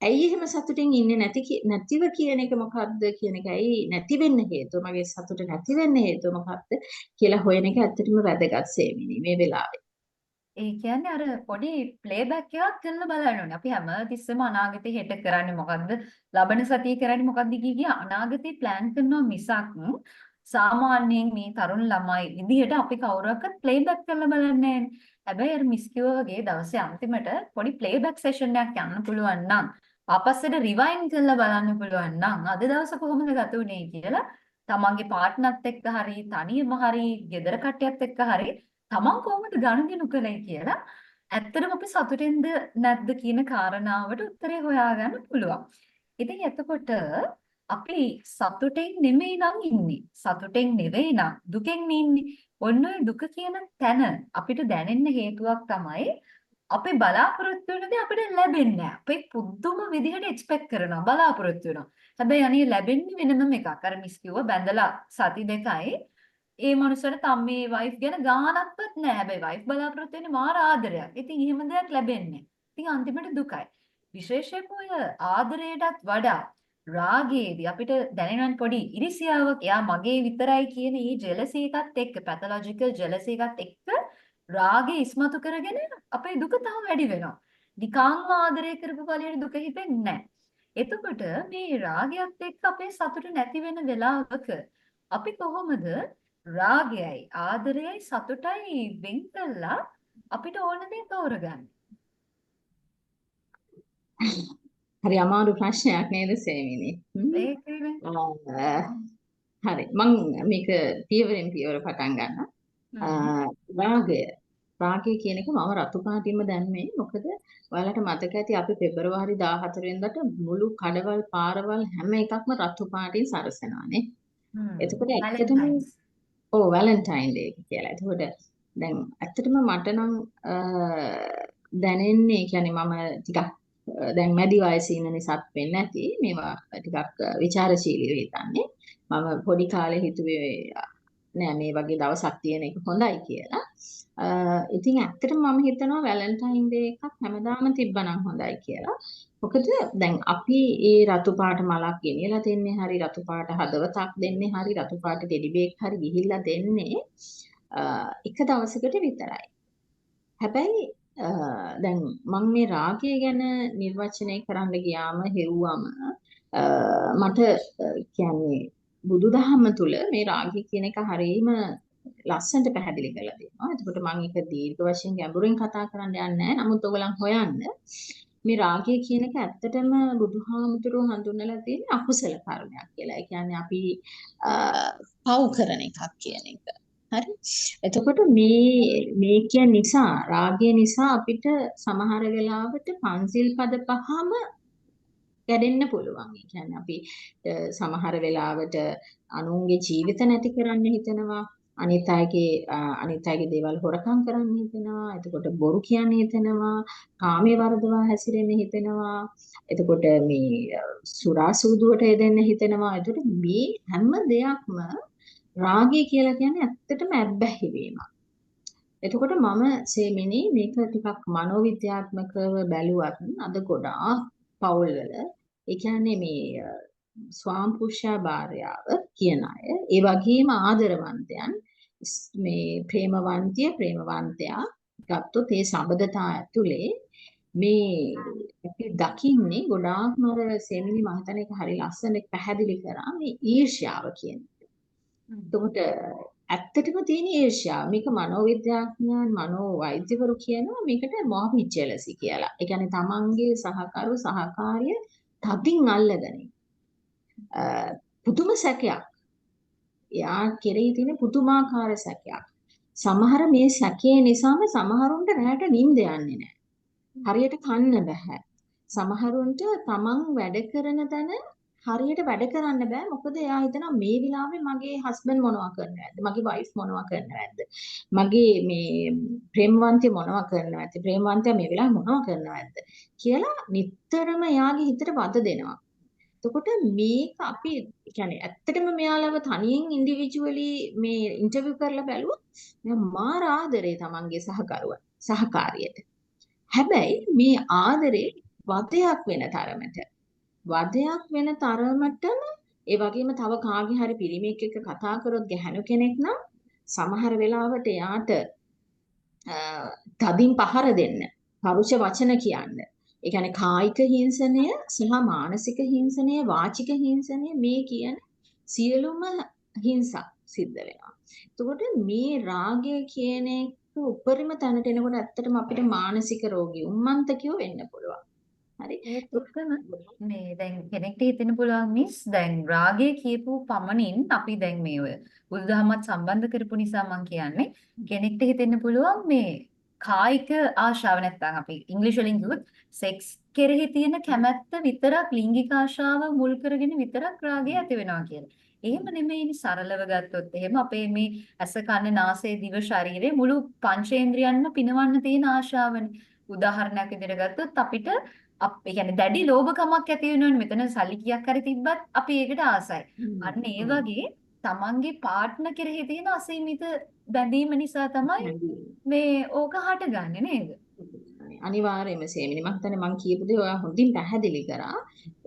ඇයි එහෙම සතුටින් ඉන්නේ නැතිව කියන එක මොකද්ද කියන එක ඇයි නැති වෙන්න හේතුව මගේ සතුට නැති වෙන්න හේතුව මොකද්ද කියලා හොයන එක ඇත්තටම වැදගත් සේමිනි මේ වෙලාවේ. ඒ කියන්නේ අර පොඩි ප්ලේබැක් එකක් කරලා බලන්න ඕනේ. අපි හැම තිස්සෙම අනාගතේ හෙට කරන්නේ මොකද්ද? ලබන සතියේ කරන්නේ මොකද්ද කිය අනාගතේ ප්ලෑන් කරනවා මිසක් සාමාන්‍යයෙන් මේ තරුණ ළමයි විදිහට අපි කවුරක්වත් ප්ලේබැක් කරලා බලන්නේ නැහැ. හැබැයි අර මිස් වගේ දවසේ අන්තිමට පොඩි ප්ලේබැක් සෙෂන් එකක් යන්න පුළුවන් නම් ආපස්සට රිවයින් කරලා බලන්න පුළුවන් නම් අද දවස කොහොමද ගත වුනේ කියලා තමන්ගේ පාර්ට්නර්ත් එක්ක හරි තනියම හරි ගෙදර කට්ටියත් එක්ක හරි තමන් කොහොමද ගනුදෙනු කළේ කියලා ඇත්තටම අපි සතුටින්ද නැද්ද කියන කාරණාවට උත්තරේ හොයාගන්න පුළුවන්. ඉතින් එතකොට අපි සතුටෙන් නෙමෙයි නම් ඉන්නේ. සතුටෙන් නෙවෙයි නම් දුකෙන් ඉන්නේ. ඔන්න ඔය දුක කියන තැන අපිට දැනෙන්න හේතුවක් තමයි අපි බලාපොරොත්තු වෙන දේ අපිට ලැබෙන්නේ නැහැ. අපි පුදුම විදිහට එක්ස්පෙක්ට් කරනවා බලාපොරොත්තු වෙනවා. හැබැයි අනේ ලැබෙන්නේ වෙනම එකක්. අර මිස් කිව්ව බැඳලා සති දෙකයි ඒ මනුස්සයාට තම්මේ වයිෆ් ගැන ගානක්වත් නැහැ. හැබැයි වයිෆ් බලාපොරොත්තු වෙන්නේ මාර ආදරයක්. ඉතින් එහෙම දෙයක් ලැබෙන්නේ නැහැ. ඉතින් අන්තිමට දුකයි. විශේෂයෙන්ම ඔය ආදරයටත් වඩා රාගයේදී අපිට දැනෙන පොඩි ඉරිසියාවක් එයා මගේ විතරයි කියන මේ ජෙලසි එකත් එක්ක පැතොලොජිකල් ජෙලසි එකත් එක්ක රාගේ ඉස්මතු කරගෙන අපේ දුක තව වැඩි වෙනවා. නිකංම ආදරය කරපු කලියට දුක හිතෙන්නේ නැහැ. එතකොට මේ රාගයත් එක්ක අපේ සතුට නැති වෙන වෙලාවක අපි කොහොමද රාගයයි ආදරයයි සතුටයි වෙන් කළා අපිට ඕන දේ තෝරගන්න. හරි අමාරු ප්‍රශ්නයක් නේද සේමිනි? හරි මම මේක පියවරෙන් පියවර පටන් ගන්නම්. රාගය කියන එක මම රතු පාටින්ම දැම්මේ මොකද ඔයාලට මතක ඇති අපි පෙබරවාරි 14 වෙනිදාට මුළු කඩවල් පාරවල් හැම එකක්ම රතු පාටින් සරසනවානේ. එතකොට ඇත්තටම වැලන්ටයින් ඩේ කියලා. එතකොට දැන් ඇත්තටම මට නම් දැනෙන්නේ කියන්නේ මම ටිකක් දැන් මැදි වයසේ ඉන්න නිසාත් වෙන්නේ නැති මේවා ටිකක් ਵਿਚාරශීලීව හිතන්නේ. මම පොඩි කාලේ හිතුවේ නෑ මේ වගේ දවසක් තියෙන එක හොඳයි කියලා. ඉතින් ඇත්තටම මම හිතනවා වැලන්ටයින් ඩේ එකක් හැමදාම තිබ්බනම් හොඳයි කියලා. මොකද දැන් අපි ඒ රතු පාට මලක් ගෙනියලා දෙන්නේ හරි රතු පාට හදවතක් දෙන්නේ හරි රතු පාට ටෙඩි බේක් හරි ගිහිල්ලා දෙන්නේ එක දවසකට විතරයි. හැබැයි දැන් මම මේ රාගය ගැන නිර්වචනය කරන්න ගියාම හෙව්වම මට කියන්නේ බුදුදහම තුල මේ රාගය කියන එක හරියම ලස්සනට පැහැදිලි කරලා දෙනවා. එතකොට මම ඒක දීර්ඝ වශයෙන් ගැඹුරින් කතා කරන්න යන්නේ නැහැ. නමුත් ඔයගොල්ලන් හොයන්න මේ රාගය කියන එක ඇත්තටම බුදුහාමුදුරුවෝ හඳුන්වලා තියෙන්නේ අකුසල කර්මයක් කියලා. ඒ කියන්නේ අපි පව් කරන එකක් කියන එක. හරි. එතකොට මේ නිසා රාගය නිසා අපිට සමහර වෙලාවට පන්සිල් පද පහම කැඩෙන්න පුළුවන්. ඒ කියන්නේ අපි සමහර වෙලාවට අනුන්ගේ ජීවිත නැති කරන්න හිතනවා. අනිත් අයගේ දේවල් හොරකම් කරන්න හිතෙනවා. එතකොට බොරු කියන්න හිතෙනවා. කාමයේ වර්ධවා හැසිරෙන්න හිතෙනවා. එතකොට මේ සුරා සූදුවට යෙදෙන්න හිතෙනවා. එතකොට මේ හැම දෙයක්ම රාගය කියලා කියන්නේ ඇත්තටම ඇබ්බැහි වීමක්. එතකොට මම සේමිනි මේක ටිකක් මනෝවිද්‍යාත්මකව බැලුවත් අද ගොඩාක් පවුල්වල ඒ කියන්නේ මේ ස්වාම්පුරුෂයා භාර්යාව කියන අය ඒ වගේම ආදරවන්තයන් මේ ප්‍රේමවන්තයා ගත්තොත් ඒ සම්බන්ධතා ඇතුලේ මේ අපි දකින්නේ ගොඩාක්ම සේමිනි මම හිතන්නේ ඒක හරි ලස්සනට පැහැදිලි කරා මේ ඊර්ෂ්‍යාව කියන එක. එතකොට ඇත්තටම තියෙන ඊර්ෂ්‍යාව මේක මනෝවිද්‍යාඥයන් මනෝවෛද්‍යවරු කියනවා මේකට මොබිඩ් ජෙලසි කියලා. ඒ කියන්නේ තමන්ගේ සහකාරිය තදින් අල්ලගෙන පුදුම සැකයක්. එයා කෙරෙහි තියෙන පුදුමාකාර සැකයක්. සමහර මේ සැකේ නිසාම සමහරුන්ට රැට නිින්ද යන්නේ නැහැ. හරියට කන්න බෑ. සමහරුන්ට තමන් වැඩ කරන තැන හරියට වැඩ කරන්න බෑ. මොකද එයා හිතනවා මේ වෙලාවේ මගේ හස්බන්ඩ් මොනවා කරනවද? මගේ වයිෆ් මොනවා කරනවද? මගේ මේ ප්‍රේමවන්තය මොනවා කරනවද? ප්‍රේමවන්තයා මේ වෙලාවේ මොනවා කරනවද? කියලා නිතරම එයාගේ හිතට වද දෙනවා. එතකොට මේක අපි කියන්නේ ඇත්තටම මෙයාලව තනියෙන් ඉන්ඩිවිජුවලි මේ ඉන්ටර්විව් කරලා බැලුවොත් මෙයා මාර ආදරේ තමන්ගේ සහකාරියට. හැබැයි මේ ආදරේ වදයක් වෙන තරමටම ඒ වගේම තව කාගේ හරි පිරිමියෙක් එක්ක කතා කරොත් ගැහණු කෙනෙක් නම් සමහර වෙලාවට එයාට තදින් පහර දෙන්න, පරුෂ වචන කියන්න. ඒ කියන්නේ කායික හිංසනය සහ මානසික හිංසනය, වාචික හිංසනය මේ කියන සියලුම හිංසා සිද්ධ වෙනවා. එතකොට මේ රාගය කියන එක උපරිම තැනට එනකොට ඇත්තටම අපිට මානසික රෝගී උම්මන්තකයෝ වෙන්න පුළුවන්. හරි. ඒත් එක්කම මේ දැන් කෙනෙක්ට හිතෙන්න පුළුවන් මිස් දැන් රාගය කියපු පමණින් අපි දැන් මේ ඔය බුදුදහමත් සම්බන්ධ කරපු නිසා මම කියන්නේ කෙනෙක්ට හිතෙන්න පුළුවන් මේ කායික ආශාව නැත්නම් අපි ඉංග්‍රීසි වලින් කිව්වොත් සෙක්ස් කෙරෙහි තියෙන කැමැත්ත විතරක් ලිංගික ආශාව මුල් කරගෙන විතරක් රාගය ඇති වෙනවා කියලා. එහෙම නෙමෙයිනි සරලව ගත්තොත් එහෙම අපේ මේ ඇස කන නාසය දිව ශරීරේ මුළු පංචේන්ද්‍රයන්ම පිනවන්න තියෙන ආශාවනේ. උදාහරණයක් විදිහට ගත්තොත් අපිට ඒ කියන්නේ දැඩි ලෝභකමක් ඇති වෙනවනේ මෙතන සල්ලි කීයක් හරි තිබ්බත් අපි ඒකට ආසයි. අන්න ඒ වගේ තමන්ගේ පාර්ට්නර් කෙරෙහි තියෙන අසීමිත බැඳීම නිසා තමයි මේ ඕක හටගන්නේ නේද? අනිවාර්යයෙන්ම සේමිනි මම හිතන්නේ මම කියපු දේ ඔයා හොඳින් පැහැදිලි කරා.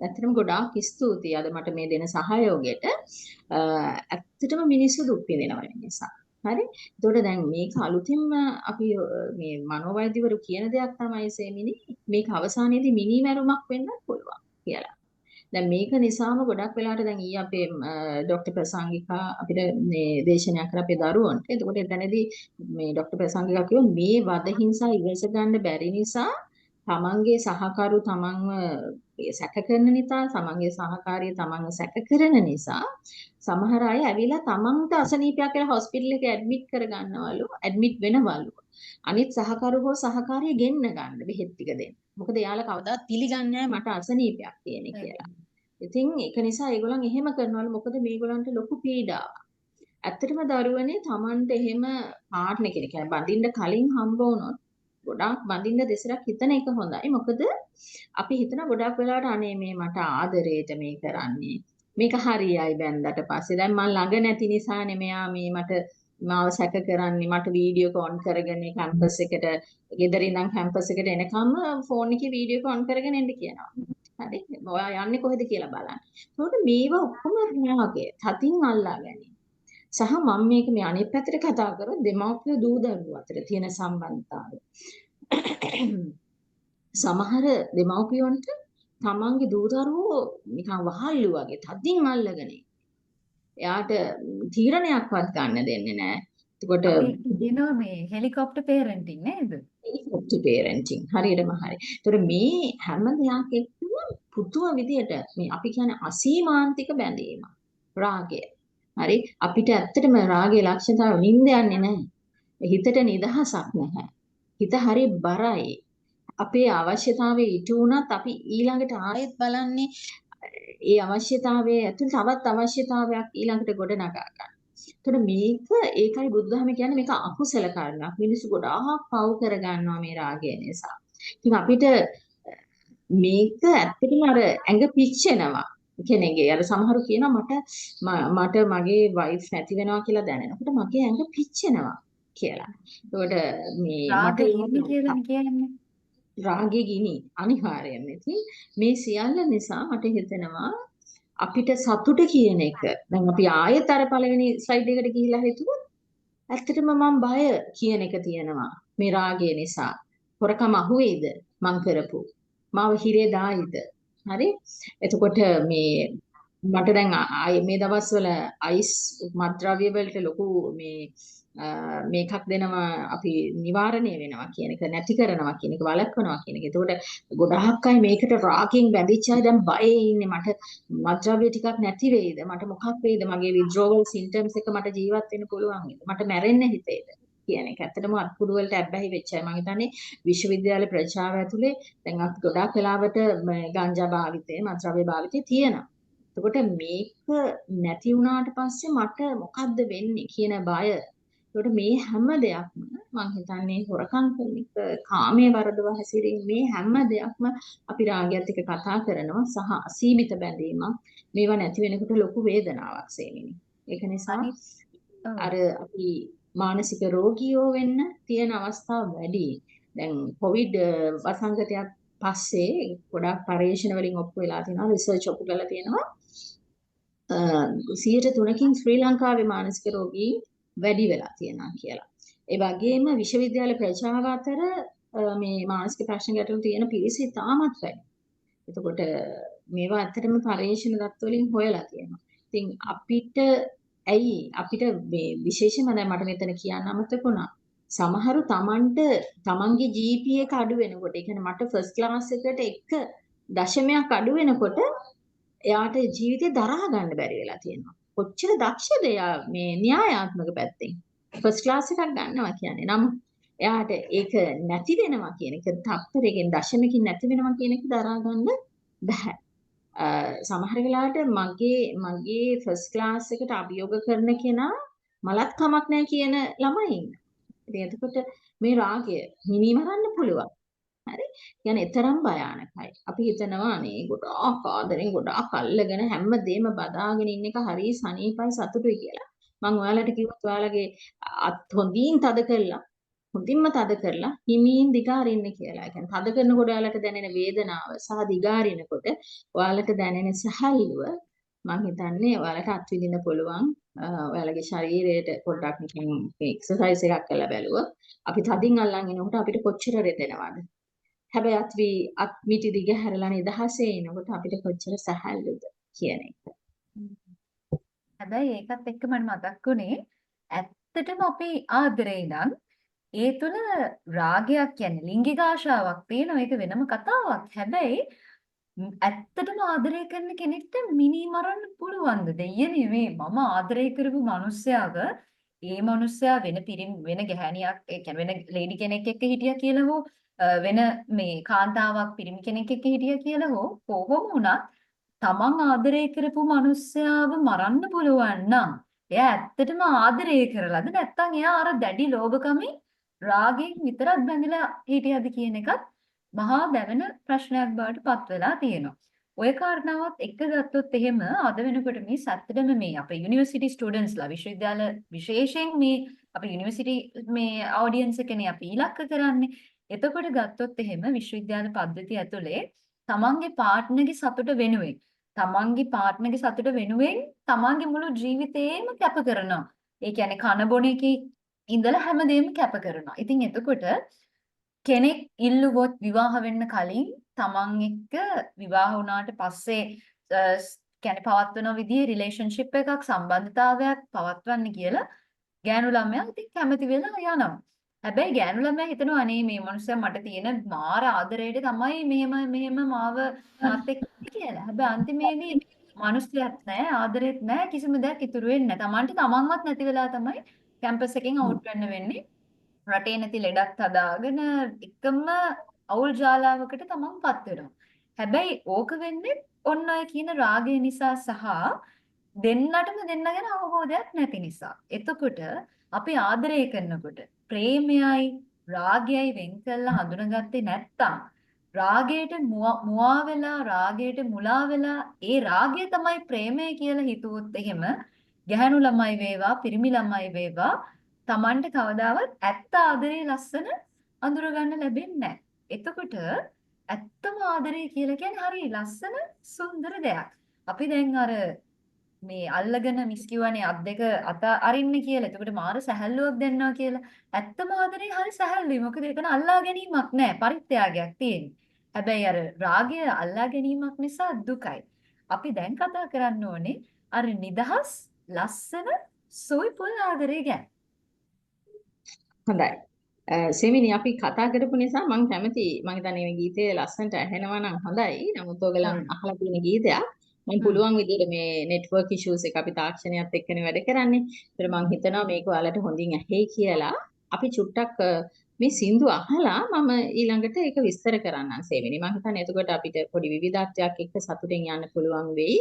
ඇත්තටම ගොඩාක් ස්තුතියි අද මට මේ දෙන සහයෝගයට. ඇත්තටම මිනිස්සු දුක් විඳිනවා ඒ නිසා. හරි. එතකොට දැන් මේක අලුතින්ම අපි මේ මනෝවෛද්‍යවරු කියන දෙයක් තමයි සේමිනි මේක අවසානයේදී මිනිමැරුමක් වෙන්නත් පුළුවන් කියලා. දැන් මේක නිසාම ගොඩක් වෙලාවට දැන් ඊ අපේ ડોક્ટર ප්‍රසංගිකා අපිට මේ දේශනයක් කර අපේ දරුවන්ට. එතකොට එතනදී මේ ડોક્ટર ප්‍රසංගිකා කිව්වා මේ වද හිංසා ඉවස ගන්න බැරි නිසා තමන්ගේ සහකරු තමන්ව සැක කරන නිසා තමන්ගේ සහකාරිය තමන්ව සැක කරන නිසා සමහර අය ඇවිල්ලා තමන්ට අසනීපයක් කියලා හොස්පිටල් එකේ ඇඩ්මිට් කරගන්නවලු ඇඩ්මිට් වෙනවලු අනිත් සහකරු හෝ සහකාරිය ගෙන්න ගන්න බෙහෙත් ටික දෙන්න. මොකද එයාලා කවදාවත් පිළිගන්නේ නැහැ මට අසනීපයක් තියෙන කියලා. ඉතින් ඒක නිසා ඒගොල්ලන් එහෙම කරනවලු මොකද මේගොල්ලන්ට ලොකු පීඩාවක්. ඇත්තටම දරුවනේ තමන්ට එහෙම පාර්ට්නර් කෙනෙක් කියන්නේ බඳින්න කලින් හම්බ වුණොත් ගොඩාක් බඳින්න දෙසරක් හිතන එක හොඳයි. මොකද අපි හිතන ගොඩක් වෙලාවට අනේ මේ මට ආදරේට මේ කරන්නේ. මේක හරියයි බැන්දට පස්සේ. දැන් මම ළඟ නැති නිසානේ මෙයා මේ මට මාව සැක කරන්නේ. මට වීඩියෝ කෝල් කරගෙන කැම්පස් එකට ගෙදර ඉඳන් කැම්පස් එකට එනකම් ෆෝන් එකේ වීඩියෝ කෝල් කරගෙන එන්න කියනවා. හරි. ඔයා යන්නේ කොහෙද කියලා බලන්න. ඒකට මේවා ඔක්කොම රාගය. තතින් අල්ලා ගැනීම. සහ මම මේක මේ අනිත් පැත්තට කතා කරොත් දෙමව්පිය දූ දරුවෝ අතර තියෙන සම්බන්ධතාවය. සමහර දෙමව්පියන්ට තමන්ගේ දූ දරුවෝ නිකන් වහල්ලු වගේ තදින් අල්ලගෙන එයාට තීරණයක්වත් ගන්න දෙන්නේ නැහැ. එතකොට කියනවා මේ හෙලිකොප්ටර් පේරන්ටින් නේද? හෙලිකොප්ටර් පේරන්ටින් හරියටම හරි. ඒතර මේ හැම දෙයක් එක්කම පුදුම විදියට මේ අපි කියන්නේ අසීමාන්තික බැඳීම. රාගය. හරි අපිට ඇත්තටම රාගයේ ලක්ෂණතාව නිින්ද යන්නේ නැහැ. හිතට නිදහසක් නැහැ. හිත හරි බරයි. අපේ අවශ්‍යතාවයේ ඉටු වුණත් අපි ඊළඟට ආයෙත් බලන්නේ ඒ අවශ්‍යතාවයේ ඇතුළත තවත් අවශ්‍යතාවයක් ඊළඟට ගොඩනගා ගන්න. එතකොට මේක ඒකයි බුදුදහම කියන්නේ මේක අකුසල කර්මයක්. මිනිස්සු ගොඩාක් පව් කර ගන්නවා මේ රාගය නිසා. ඉතින් අපිට මේක ඇත්තටම අර ඇඟ පිච්චෙනවා. කෙනෙක්ගේ අර සමහරු කියනවා මට මගේ වයිෆ් නැති වෙනවා කියලා දැනෙනකොට මගේ ඇඟ පිච්චෙනවා කියලා. ඒකට මේ රාග ගිනි කියලා කියන්නේ රාගේ ගිනි අනිවාර්යයෙන්ම. ඉතින් මේ සියල්ල නිසා මට හිතෙනවා අපිට සතුට කියන එක දැන් අපි ආයෙත් අර පළවෙනි ස්ලයිඩ් එකට ගිහිල්ලා හිතුවොත් ඇත්තටම මම බය කියන එක තියෙනවා මේ රාගය නිසා. හොරකම අහුවේද මං කරපු මාව හිරේ දායිද හරි එතකොට මේ මට දැන් මේ දවස්වල අයිස් මත්ද්‍රව්‍ය වලට ලොකු මේකක් දෙනවා අපි නිවාරණය වෙනවා කියන එක නැති කරනවා කියන එක වළක්වනවා කියන එක. එතකොට ගොඩාක් අය මේකට රාගයෙන් බැඳිච්ච අය දැන් බයේ ඉන්නේ මට මත්ද්‍රව්‍ය ටිකක් නැති වෙයිද මට මොකක් වෙයිද මගේ withdrawal symptoms එක මට ජීවත් වෙන්න පුළුවන් වේද මට මැරෙන්න හිතේද කියන එක. ඇත්තටම අත්පුඩු වලට ඇබ්බැහි වෙච්චයි. මම හිතන්නේ විශ්වවිද්‍යාල ප්‍රජාව ඇතුලේ දැන් අපි ගොඩාක් වෙලාවට ගංජා භාවිතය, මත්ද්‍රව්‍ය භාවිතය තියෙනවා. එතකොට මේක නැති වුණාට පස්සේ මට මොකද්ද වෙන්නේ කියන බය. ඒකට මේ හැම දෙයක්ම මම හිතන්නේ හොරකම් කරන එක, කාමයේ වරදව හැසිරීම මේ හැම දෙයක්ම අපි රාගයත් එක්ක කතා කරනවා සහ අසීමිත බැඳීමක්. මේවා නැති වෙනකොට ලොකු වේදනාවක් සේමිනි. ඒක නිසා අනිත් ඔව් අර අපි මානසික රෝගියෝ වෙන්න තියෙන අවස්ථා වැඩි. දැන් කොවිඩ් වසංගතයක් පස්සේ ගොඩාක් පරීක්ෂණ වලින් ඔප්පු වෙලා තියෙනවා, රිසර්ච් ඔප්පු කරලා තියෙනවා. 103කින් ශ්‍රී ලංකාවේ මානසික රෝගී වැඩි වෙලා තියෙනවා කියලා. ඒ වගේම විශ්වවිද්‍යාල ප්‍රජාව අතර මේ මානසික ප්‍රශ්න ගැටලු තියෙන පිරිස ඉතාමත් වැඩි. එතකොට මේවා ඇත්තටම පරීක්ෂණ දත් වලින් හොයලා තියෙනවා. ඉතින් අපිට මේ විශේෂයෙන්ම දැන් මට මෙතන කියන්න අමතක වුණා. සමහරු තමන්ගේ GPA එක අඩු වෙනකොට, ඒ කියන්නේ මට ෆස්ට් ක්ලාස් එකට 1 අඩු වෙනකොට එයාට ජීවිතේ දරා ගන්න බැරි වෙලා තියෙනවා. කොච්චර දක්ෂද එයා මේ න්‍යායාත්මක පැත්තෙන්. ෆස්ට් ක්ලාස් එකක් ගන්නවා කියන්නේ. නමුත් එයාට ඒක නැති වෙනවා කියන එක, තප්පරයකින් දශමකින් නැති වෙනවා කියන එක දරා ගන්න බෑ. සමහර වෙලාවට මගේ ෆස්ට් ක්ලාස් එකට අභියෝග කරන කෙනා මලත් කමක් නැහැ කියන ළමයි ඉන්නවා. ඉතින් එතකොට මේ රාගය මිනිමරන්න පුළුවන්. හරි. කියන්නේ තරම් භයානකයි. අපි හිතනවා අනේ ගොඩාක් ආදරෙන් ගොඩාක් අල්ලගෙන හැමදේම බදාගෙන ඉන්න එක හරිය සනීපයි සතුටුයි කියලා. මම ඔයාලට කිව්වොත් ඔයාලගේ අත් හොඳින්ම තද කරලා හිමින් දිගාරින්න කියලා. ඒ කියන්නේ තද කරනකොට ඔයාලට දැනෙන වේදනාව සහ දිගාරිනකොට ඔයාලට දැනෙන සැහැල්ලුව මම හිතන්නේ ඔයාලට අත්විඳින්න පුළුවන්. ඔයාලගේ ශරීරයට පොඩ්ඩක් නිකන් එක්සර්සයිස් එකක් කරලා බැලුවොත් අපි තදින් අල්ලන් ඉනකොට අපිට කොච්චර රෙදෙනවද? හැබැයි අත් මිටි දිග හැරලා නිදහසේ ඉනකොට අපිට කොච්චර සැහැල්ලුද කියන එක. හැබැයි ඒකත් එක්ක මට මතක් වුණේ ඇත්තටම අපි ආදරේ නම් ඒ තුල රාගයක් කියන්නේ ලිංගික ආශාවක් තියෙනවා. ඒක වෙනම කතාවක්. හැබැයි ඇත්තටම ආදරය කරන කෙනෙක්ට මිනි මරන්න පුළුවන්ද? දෙයියනේ මේ මම ආදරය කරපු මිනිස්සයාව ඒ මිනිස්සයා වෙන ගැහණියක් ඒ කියන්නේ වෙන ලේඩි කෙනෙක් එක්ක හිටියා කියලා හෝ වෙන මේ කාන්තාවක් පිරිමි කෙනෙක් එක්ක හිටියා කියලා හෝ කොහොම වුණත් තමන් ආදරය කරපු මිනිස්සයාව මරන්න පුළුවන් නම් එයා ඇත්තටම ආදරය කරලාද නැත්නම් එයා අර දැඩි ලෝභකමේ රාගයෙන් විතරක් බැඳලා හිටියද කියන එකත් මහා දැවෙන ප්‍රශ්නයක් බවට පත් වෙලා තියෙනවා. ඔය කාරණාවත් එක්ක ගත්තොත් එහෙම අද වෙනකොට මේ සැත්තටම මේ අපේ යුනිවර්සිටි ස්ටුඩන්ට්ස්ලා විශ්වවිද්‍යාල විශේෂයෙන් මේ අපේ යුනිවර්සිටි මේ ඔඩියන්ස් එකනේ අපි ඉලක්ක කරන්නේ. එතකොට ගත්තොත් එහෙම විශ්වවිද්‍යාල පද්ධතිය ඇතුලේ තමන්ගේ පාර්ට්නර්ගේ සතුට වෙනුවෙන් තමන්ගේ මුළු ජීවිතේම කැප කරනවා. ඒ කියන්නේ කන බොන එකේ ඉඳලා හැමදේම කැප කරනවා. ඉතින් එතකොට කෙනෙක් ඉල්ලුවොත් විවාහ වෙන්න කලින් තමන් එක්ක විවාහ වුණාට පස්සේ කියන්නේ පවත්වන විදිහේ රිලේෂන්ෂිප් එකක් සම්බන්ධතාවයක් පවත්වන්න කියලා ගෑනු ළමයා ඉතින් කැමති වෙලා යනවා. හැබැයි ගෑනු ළමයා හිතනවා අනේ මේ මනුස්සයා මට තියෙන මාර ආදරයට තමයි මෙහෙම මාව මාත් එක්ක කියලා. හැබැයි අන්තිමේදී මනුස්සයෙක් නැහැ ආදරෙත් නැහැ කිසිම දෙයක් ඉතුරු වෙන්නේ නැහැ. Tamanට තමන්වත් නැති වෙලා තමයි කැම්පස් එකෙන් අවුට් වෙන්න වෙන්නේ. රටේ නැති ලෙඩක් හදාගෙන එකම අවුල් ජාලාවකට තමන්පත් වෙනවා. හැබැයි ඕක වෙන්නේ ඔන්න ඔය කියන රාගය නිසා සහ දෙන්නටම දෙන්න ගැන අවබෝධයක් නැති නිසා. එතකොට අපි ආදරය කරනකොට ප්‍රේමයයි රාගයයි වෙන් කරලා හඳුනගත්තේ නැත්තම් රාගයට මුවා වෙලා රාගයට මුලා වෙලා ඒ රාගය තමයි ප්‍රේමය කියලා හිතුවොත් එහෙම ගැහැණු ළමයි වේවා පිරිමි ළමයි වේවා Tamanට කවදාවත් ඇත්ත ආදරේ ලස්සන අඳුර ගන්න ලැබෙන්නේ නැහැ. එතකොට ඇත්තම ආදරේ කියලා කියන්නේ හරි ලස්සන සුන්දර දෙයක්. අපි දැන් අර මේ අල්ලගෙන මිස් කිව්වනේ අත් දෙක අත අරින්න කියලා. එතකොට මාර සැහැල්ලුවක් දෙන්නවා කියලා. ඇත්තම ආදරේ හරි සැහැල්ලුයි. මොකද එතන අල්ලා ගැනීමක් නැහැ. පරිත්‍යාගයක් තියෙන්නේ. හැබැයි අර රාගය අල්ලා ගැනීමක් නිසා දුකයි. අපි දැන් කතා කරන්න ඕනේ අර නිදහස් ලස්සන සොයි පොල් ආදරේ ගැන. හොඳයි. සෙමිනි අපි කතා කරපු නිසා මම කැමති මම හිතන්නේ මේ ගීතේ ලස්සනට ඇහෙනවා නම් හොඳයි. නමුත් ඔයගලන් අහලා තියෙන ගීතයක්. මම පුළුවන් විදිහට මේ network issues එක අපි තාක්ෂණයත් එක්කනේ වැඩ කරන්නේ. ඒතර මම හිතනවා මේක ඔයාලට හොඳින් ඇහෙයි කියලා. අපි චුට්ටක් මේ සින්දු අහලා මම ඊළඟට ඒක විස්තර කරන්නම් සේමිනි. මම හිතන්නේ එතකොට අපිට පොඩි විවිධත්වයක් එක්ක සතුටින් යන්න පුළුවන් වෙයි.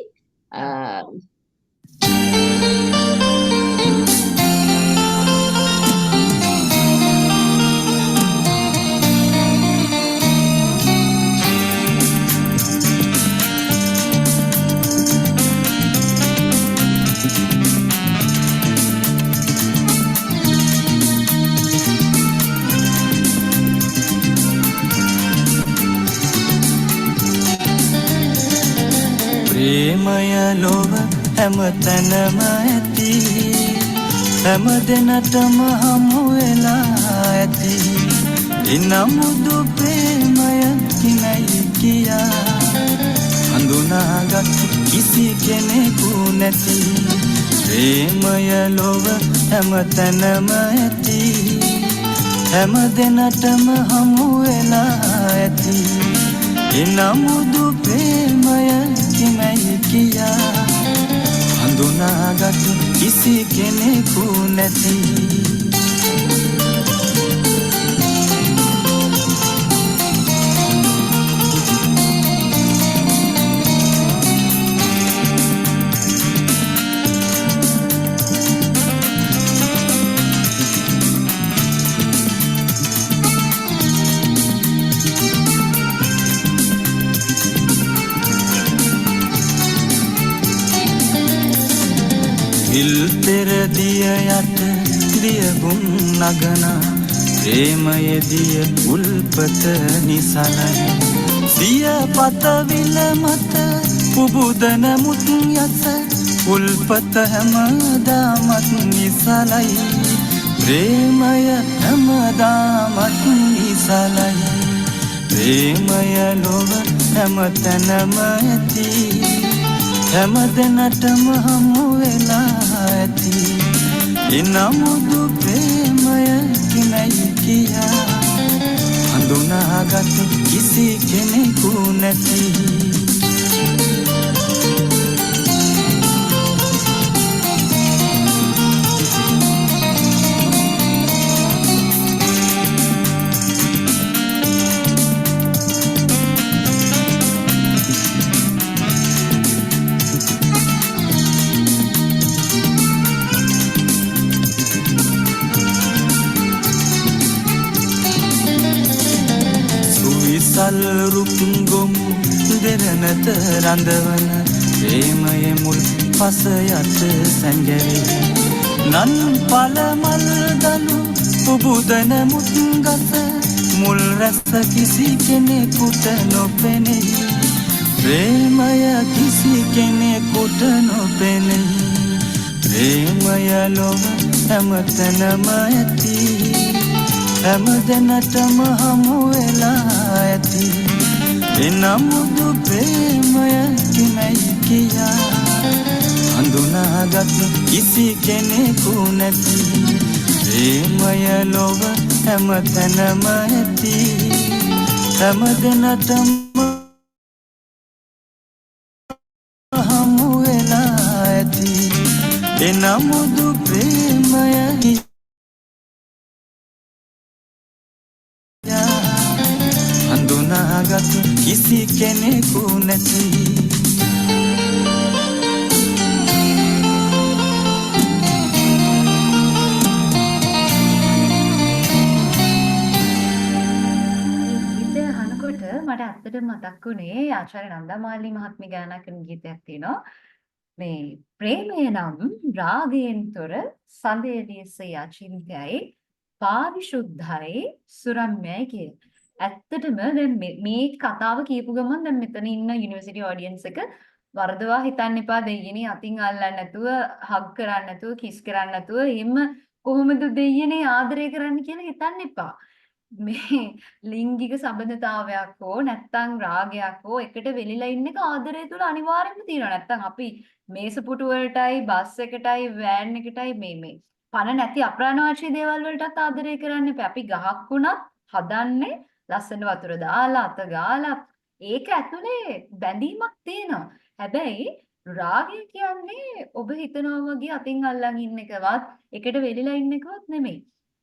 ප්‍රේමය ලොව හැම තැනම ඇති හැම දෙනටම හමු වෙලා ඇති ඉනමුදු ප්‍රේමය කිනයි කියා හඳුනාගත් කිසි කෙනෙකු නැති ප්‍රේමය ලොව හැම තැනම ඇති හැම දෙනටම හමු වෙලා ඇති ඉනමුදු ප්‍රේමය කිනයි කියා හඳුනාගත් කිසි කෙනෙකු නැති හිල් පෙරදිය යට දියගුම් නගනා ප්‍රේමයේ දිය උල්පත නිසලයි සිය පතවිල මත පුබුදන මුත් යස උල්පත හැමදාමත් නිසලයි ප්‍රේමය හැමදාමත් නිසලයි ප්‍රේමය ලොව හැමතැනම ඇති හැම දෙනටම හමු වෙලා ඇති එනමුදු ප්‍රේමය කිනයි කියා හඳුනාගත් කිසි කෙනෙකු නැති සල් රුක් ගොමු දෙරනත රඳවන ප්‍රේමයේ මුල් පස යට සැඟැවේ නන් පළමල් දනු පුබුදන මුත් ගස මුල් රැස කිසි කෙනෙකුට නොපෙනෙයි ප්‍රේමය කිසි කෙනෙකුට නොපෙනෙයි ප්‍රේමය ලොව හැමතැනම ඇති හැම දෙනටම හමු වෙලා ඇති එනමුදු ප්‍රේමය කිනයි කියා හඳුනාගත් කිසි කෙනෙකු නැති ප්‍රේමය ලොව හැම තැනම ඇති හැම දෙනටම හමු වෙලා ඇති එනමුදු ප්‍රේමය හඳුනාගත් කිසි කෙනෙකු නැති මට ඇත්තටම මතක් වුණේ ආචාර්ය නන්දමාලි මහත්මිය ගායනා කරන ගීතයක් තියෙනවා මේ ප්‍රේමය නම් රාගයෙන් තොර සඳේලියසේ අචින්තයයි පාරිශුද්ධයි සුරම්‍යයි කිය. ඇත්තටම දැන් මේ කතාව කියපු ගමන් දැන් මෙතන ඉන්න යුනිවර්සිටි ඔඩියන්ස් එක වරදවා හිතන්න එපා දෙයියනේ අතින් අල්ලන්න නැතුව හග් කරන්න නැතුව කිස් කරන්න නැතුව එහෙම කොහොමද දෙයියනේ ආදරය කරන්න කියලා හිතන්න එපා. මේ ලිංගික සබඳතාවයක් හෝ නැත්නම් රාගයක් හෝ එකට වෙලිලා ඉන්න එක ආදරය තුල අනිවාර්යයෙන්ම තියෙනවා. නැත්නම් අපි මේසපුටු වලටයි බස් එකටයි වෑන් එකටයි මේ පණ නැති අප්‍රාණවාචී දේවල් වලටත් ආදරය කරන්න එපා. අපි ගහක් වුණත් හදන්නේ ලස්සන වතුර දාලා අත ගාලා ඒක ඇතුලේ බැඳීමක් තියෙනවා. හැබැයි රාගය කියන්නේ ඔබ හිතනවා වගේ අතින් අල්ලන් ඉන්න එකවත් එකට වෙලිලා ඉන්න එකවත් නෙමෙයි.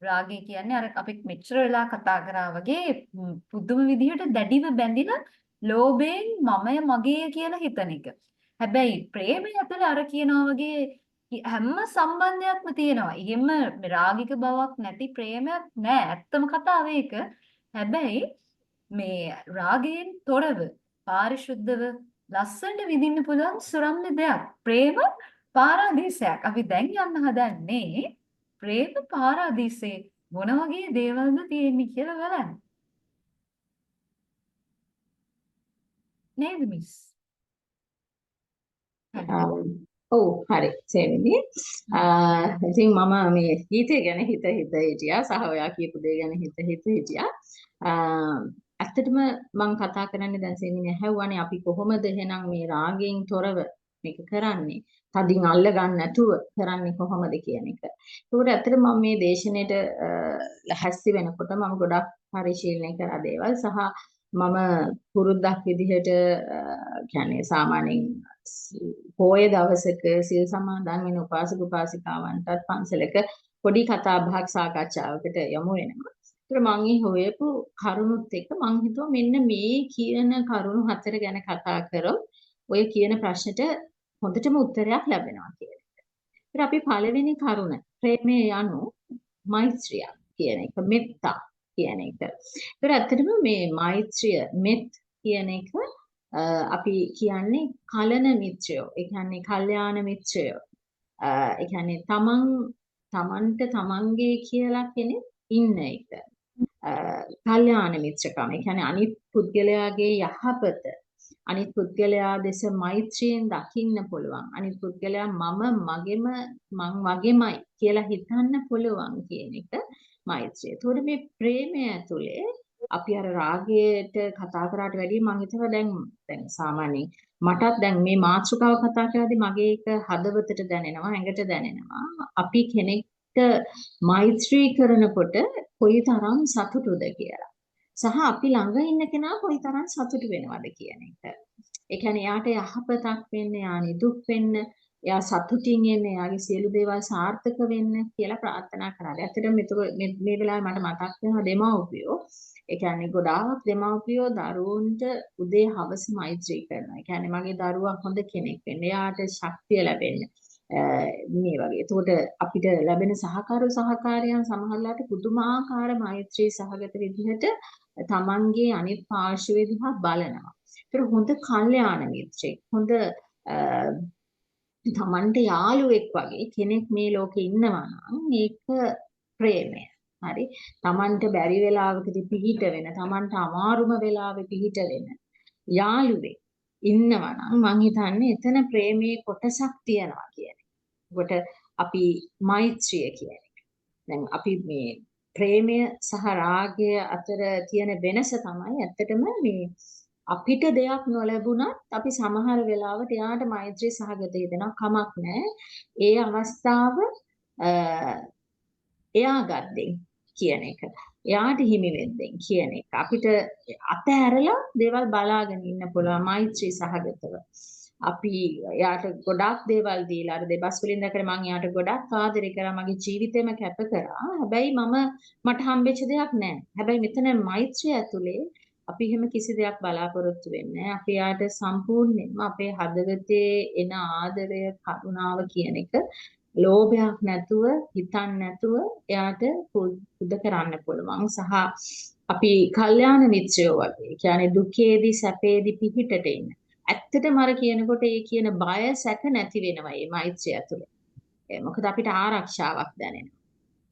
රාගය කියන්නේ අර අපි මෙච්චර වෙලා කතා කරා වගේ පුදුම විදිහට දැඩිව බැඳිලා ලෝභයෙන් මමය මගේ කියලා හිතන එක. හැබැයි ප්‍රේමය ඇතුලේ අර කියනවා වගේ හැම සම්බන්ධයක්ම තියෙනවා. එහෙම රාගික බවක් නැති ප්‍රේමයක් නෑ. ඇත්තම කතාව ඒක. හැබැයි මේ රාගයෙන් තොරව පාරිශුද්ධව ලස්සනට විඳින්න පුළුවන් සුරම්‍ය දෙයක්. ප්‍රේම පාරාදීසයක්. අපි දැන් යන්න හදන්නේ ප්‍රේම පාරාදීසේ මොන වගේ දේවල්ද තියෙන්නේ කියලා බලන්න. නේද මිස්? ඔව් හරි සෙනෙනි. ඉතින් මම මේ ගීතය ගැන හිත හිටියා සහ ඔයා කියපු දේ ගැන හිත හිටියා. ඇත්තටම මම කතා කරන්නේ දැන් සෙනෙනි ඇහුවානේ අපි කොහොමද එහෙනම් මේ රාගයෙන් තොරව මේක කරන්නේ? තදින් අල්ල ගන්න නැතුව කරන්නේ කොහොමද කියන එක. ඒකට ඇත්තට මම මේ දේශනෙට ලැහැස්ති වෙනකොට මම ගොඩක් පරිශීලනය කරා දේවල් සහ මම පුරුද්දක් විදිහට කියන්නේ සාමාන්‍යයෙන් පොයේ දවසක සිල් සමාදන් වෙන උපාසක උපාසිකාවන්ටත් පන්සලක පොඩි කතා බහක් සාකච්ඡාවකට යමු වෙනවා. ඒතර මම හොයපු කරුණුත් එක්ක මම හිතුවා මෙන්න මේ කියන කරුණු හතර ගැන කතා කරොත් ඔය කියන ප්‍රශ්නෙට හොඳටම උත්තරයක් ලැබෙනවා කියන එක. ඒතර අපි පළවෙනි කරුණ ප්‍රේමය යනු මෛත්‍රිය කියන එක මෙත්තා කියන එක. ඒතර ඇත්තටම මේ මෛත්‍රිය මෙත් කියන එක අපි කියන්නේ කලන මිත්‍රයෝ. ඒ කියන්නේ කල්යාණ මිත්‍රයෝ. ඒ කියන්නේ තමන්ට තමන්ගේ කියලා කෙනෙක් ඉන්න එක. කල්යාණ මිත්‍රකම. ඒ කියන්නේ අනිත් පුද්ගලයාගේ යහපත අනිත් පුද්ගලයා දෙස මෛත්‍රියෙන් දකින්න පුළුවන්. අනිත් පුද්ගලයා මං වගේමයි කියලා හිතන්න පුළුවන් කියන එක මෛත්‍රිය. ඒතකොට මේ ප්‍රේමය ඇතුලේ අපි අර රාගයට කතා කරාට වැඩිය මම හිතුවා දැන් සාමාන්‍යයෙන් මටත් දැන් මේ මාතෘකාව කතා කරද්දී මගේ එක හදවතට දැනෙනවා ඇඟට දැනෙනවා. අපි කෙනෙක්ට මෛත්‍රී කරනකොට කොයිතරම් සතුටුද කියලා. සහ අපි ළඟ ඉන්න කෙනා කොයිතරම් සතුටු වෙනවද කියන එක. ඒ කියන්නේ යාට යහපතක් වෙන්න, යා නිදුක් වෙන්න, යා සතුටින් ඉන්න, යාගේ සියලු දේවල් සාර්ථක වෙන්න කියලා ප්‍රාර්ථනා කරා. ඇත්තටම මේ වෙලාවේ මට මතක් වෙනවා දෙමව්පියෝ. ඒ කියන්නේ ගොඩාක් දෙමව්පියෝ දරුවන්ට උදේ හවස මෛත්‍රී කරනවා. ඒ කියන්නේ මගේ දරුවා හොඳ කෙනෙක් වෙන්න, එයාට ශක්තිය ලැබෙන්න. මේ වගේ. එතකොට අපිට ලැබෙන සහකාරයන් සමහරලාට පුදුමාකාර මෛත්‍රී සහගත විදිහට තමන්ගේ අනිත් පාර්ශවය දිහා බලනවා. ඒතර හොඳ කල්යාණ මිත්‍රෙක්, හොඳ තමන්ට යාළුවෙක් වගේ කෙනෙක් මේ ලෝකේ ඉන්නවා නම් මේක ප්‍රේමය. හරි. තමන්ට බැරි වෙලාවකදී පිහිට වෙන, තමන්ට අමාරුම වෙලාවෙ පිහිට වෙන යාළුවෙක් ඉන්නවා නම් මං හිතන්නේ එතන ප්‍රේමයේ කොටසක් තියෙනවා කියන එක. ඒකට අපි මෛත්‍රිය කියන්නේ. දැන් අපි මේ ප්‍රේමය සහ රාගය අතර තියෙන වෙනස තමයි ඇත්තටම මේ අපිට දෙයක් නොලැබුණත් අපි සමහර වෙලාවට එයාට මෛත්‍රී සහගත හිතෙනවා කමක් නැහැ. ඒ අවස්ථාව එයා ගද්දෙන් කියන එක. එයාට හිමි වෙද්දෙන් කියන එක. අපිට අතහැරලා දේවල් බලාගෙන ඉන්න පුළුවන් මෛත්‍රී සහගතව. අපි එයාට ගොඩාක් දේවල් දීලා අර දෙබස් වලින් දැකලා මම එයාට ගොඩක් ආදරය කරා මගේ ජීවිතේම කැප කරා. හැබැයි මට හම්බෙච්ච දෙයක් නැහැ. හැබැයි මෙතන මෛත්‍රිය ඇතුලේ අපි එහෙම කිසි දෙයක් බලාපොරොත්තු වෙන්නේ නැහැ. අපි එයාට සම්පූර්ණයෙන්ම අපේ හදවතේ එන ආදරය, කරුණාව කියන එක ලෝභයක් නැතුව, හිතන්න නැතුව එයාට පුද කරන්න පුළුවන්. සහ අපි කල්යාණ මිත්‍රයෝ වගේ. කියන්නේ දුකේදී, සැපේදී පිහිටට ඉන්න. ඇත්තටම අර කියනකොට ඒ කියන බය සැක නැති වෙනවා මේ මෛත්‍රිය ඇතුලේ. මොකද අපිට ආරක්ෂාවක් දැනෙනවා.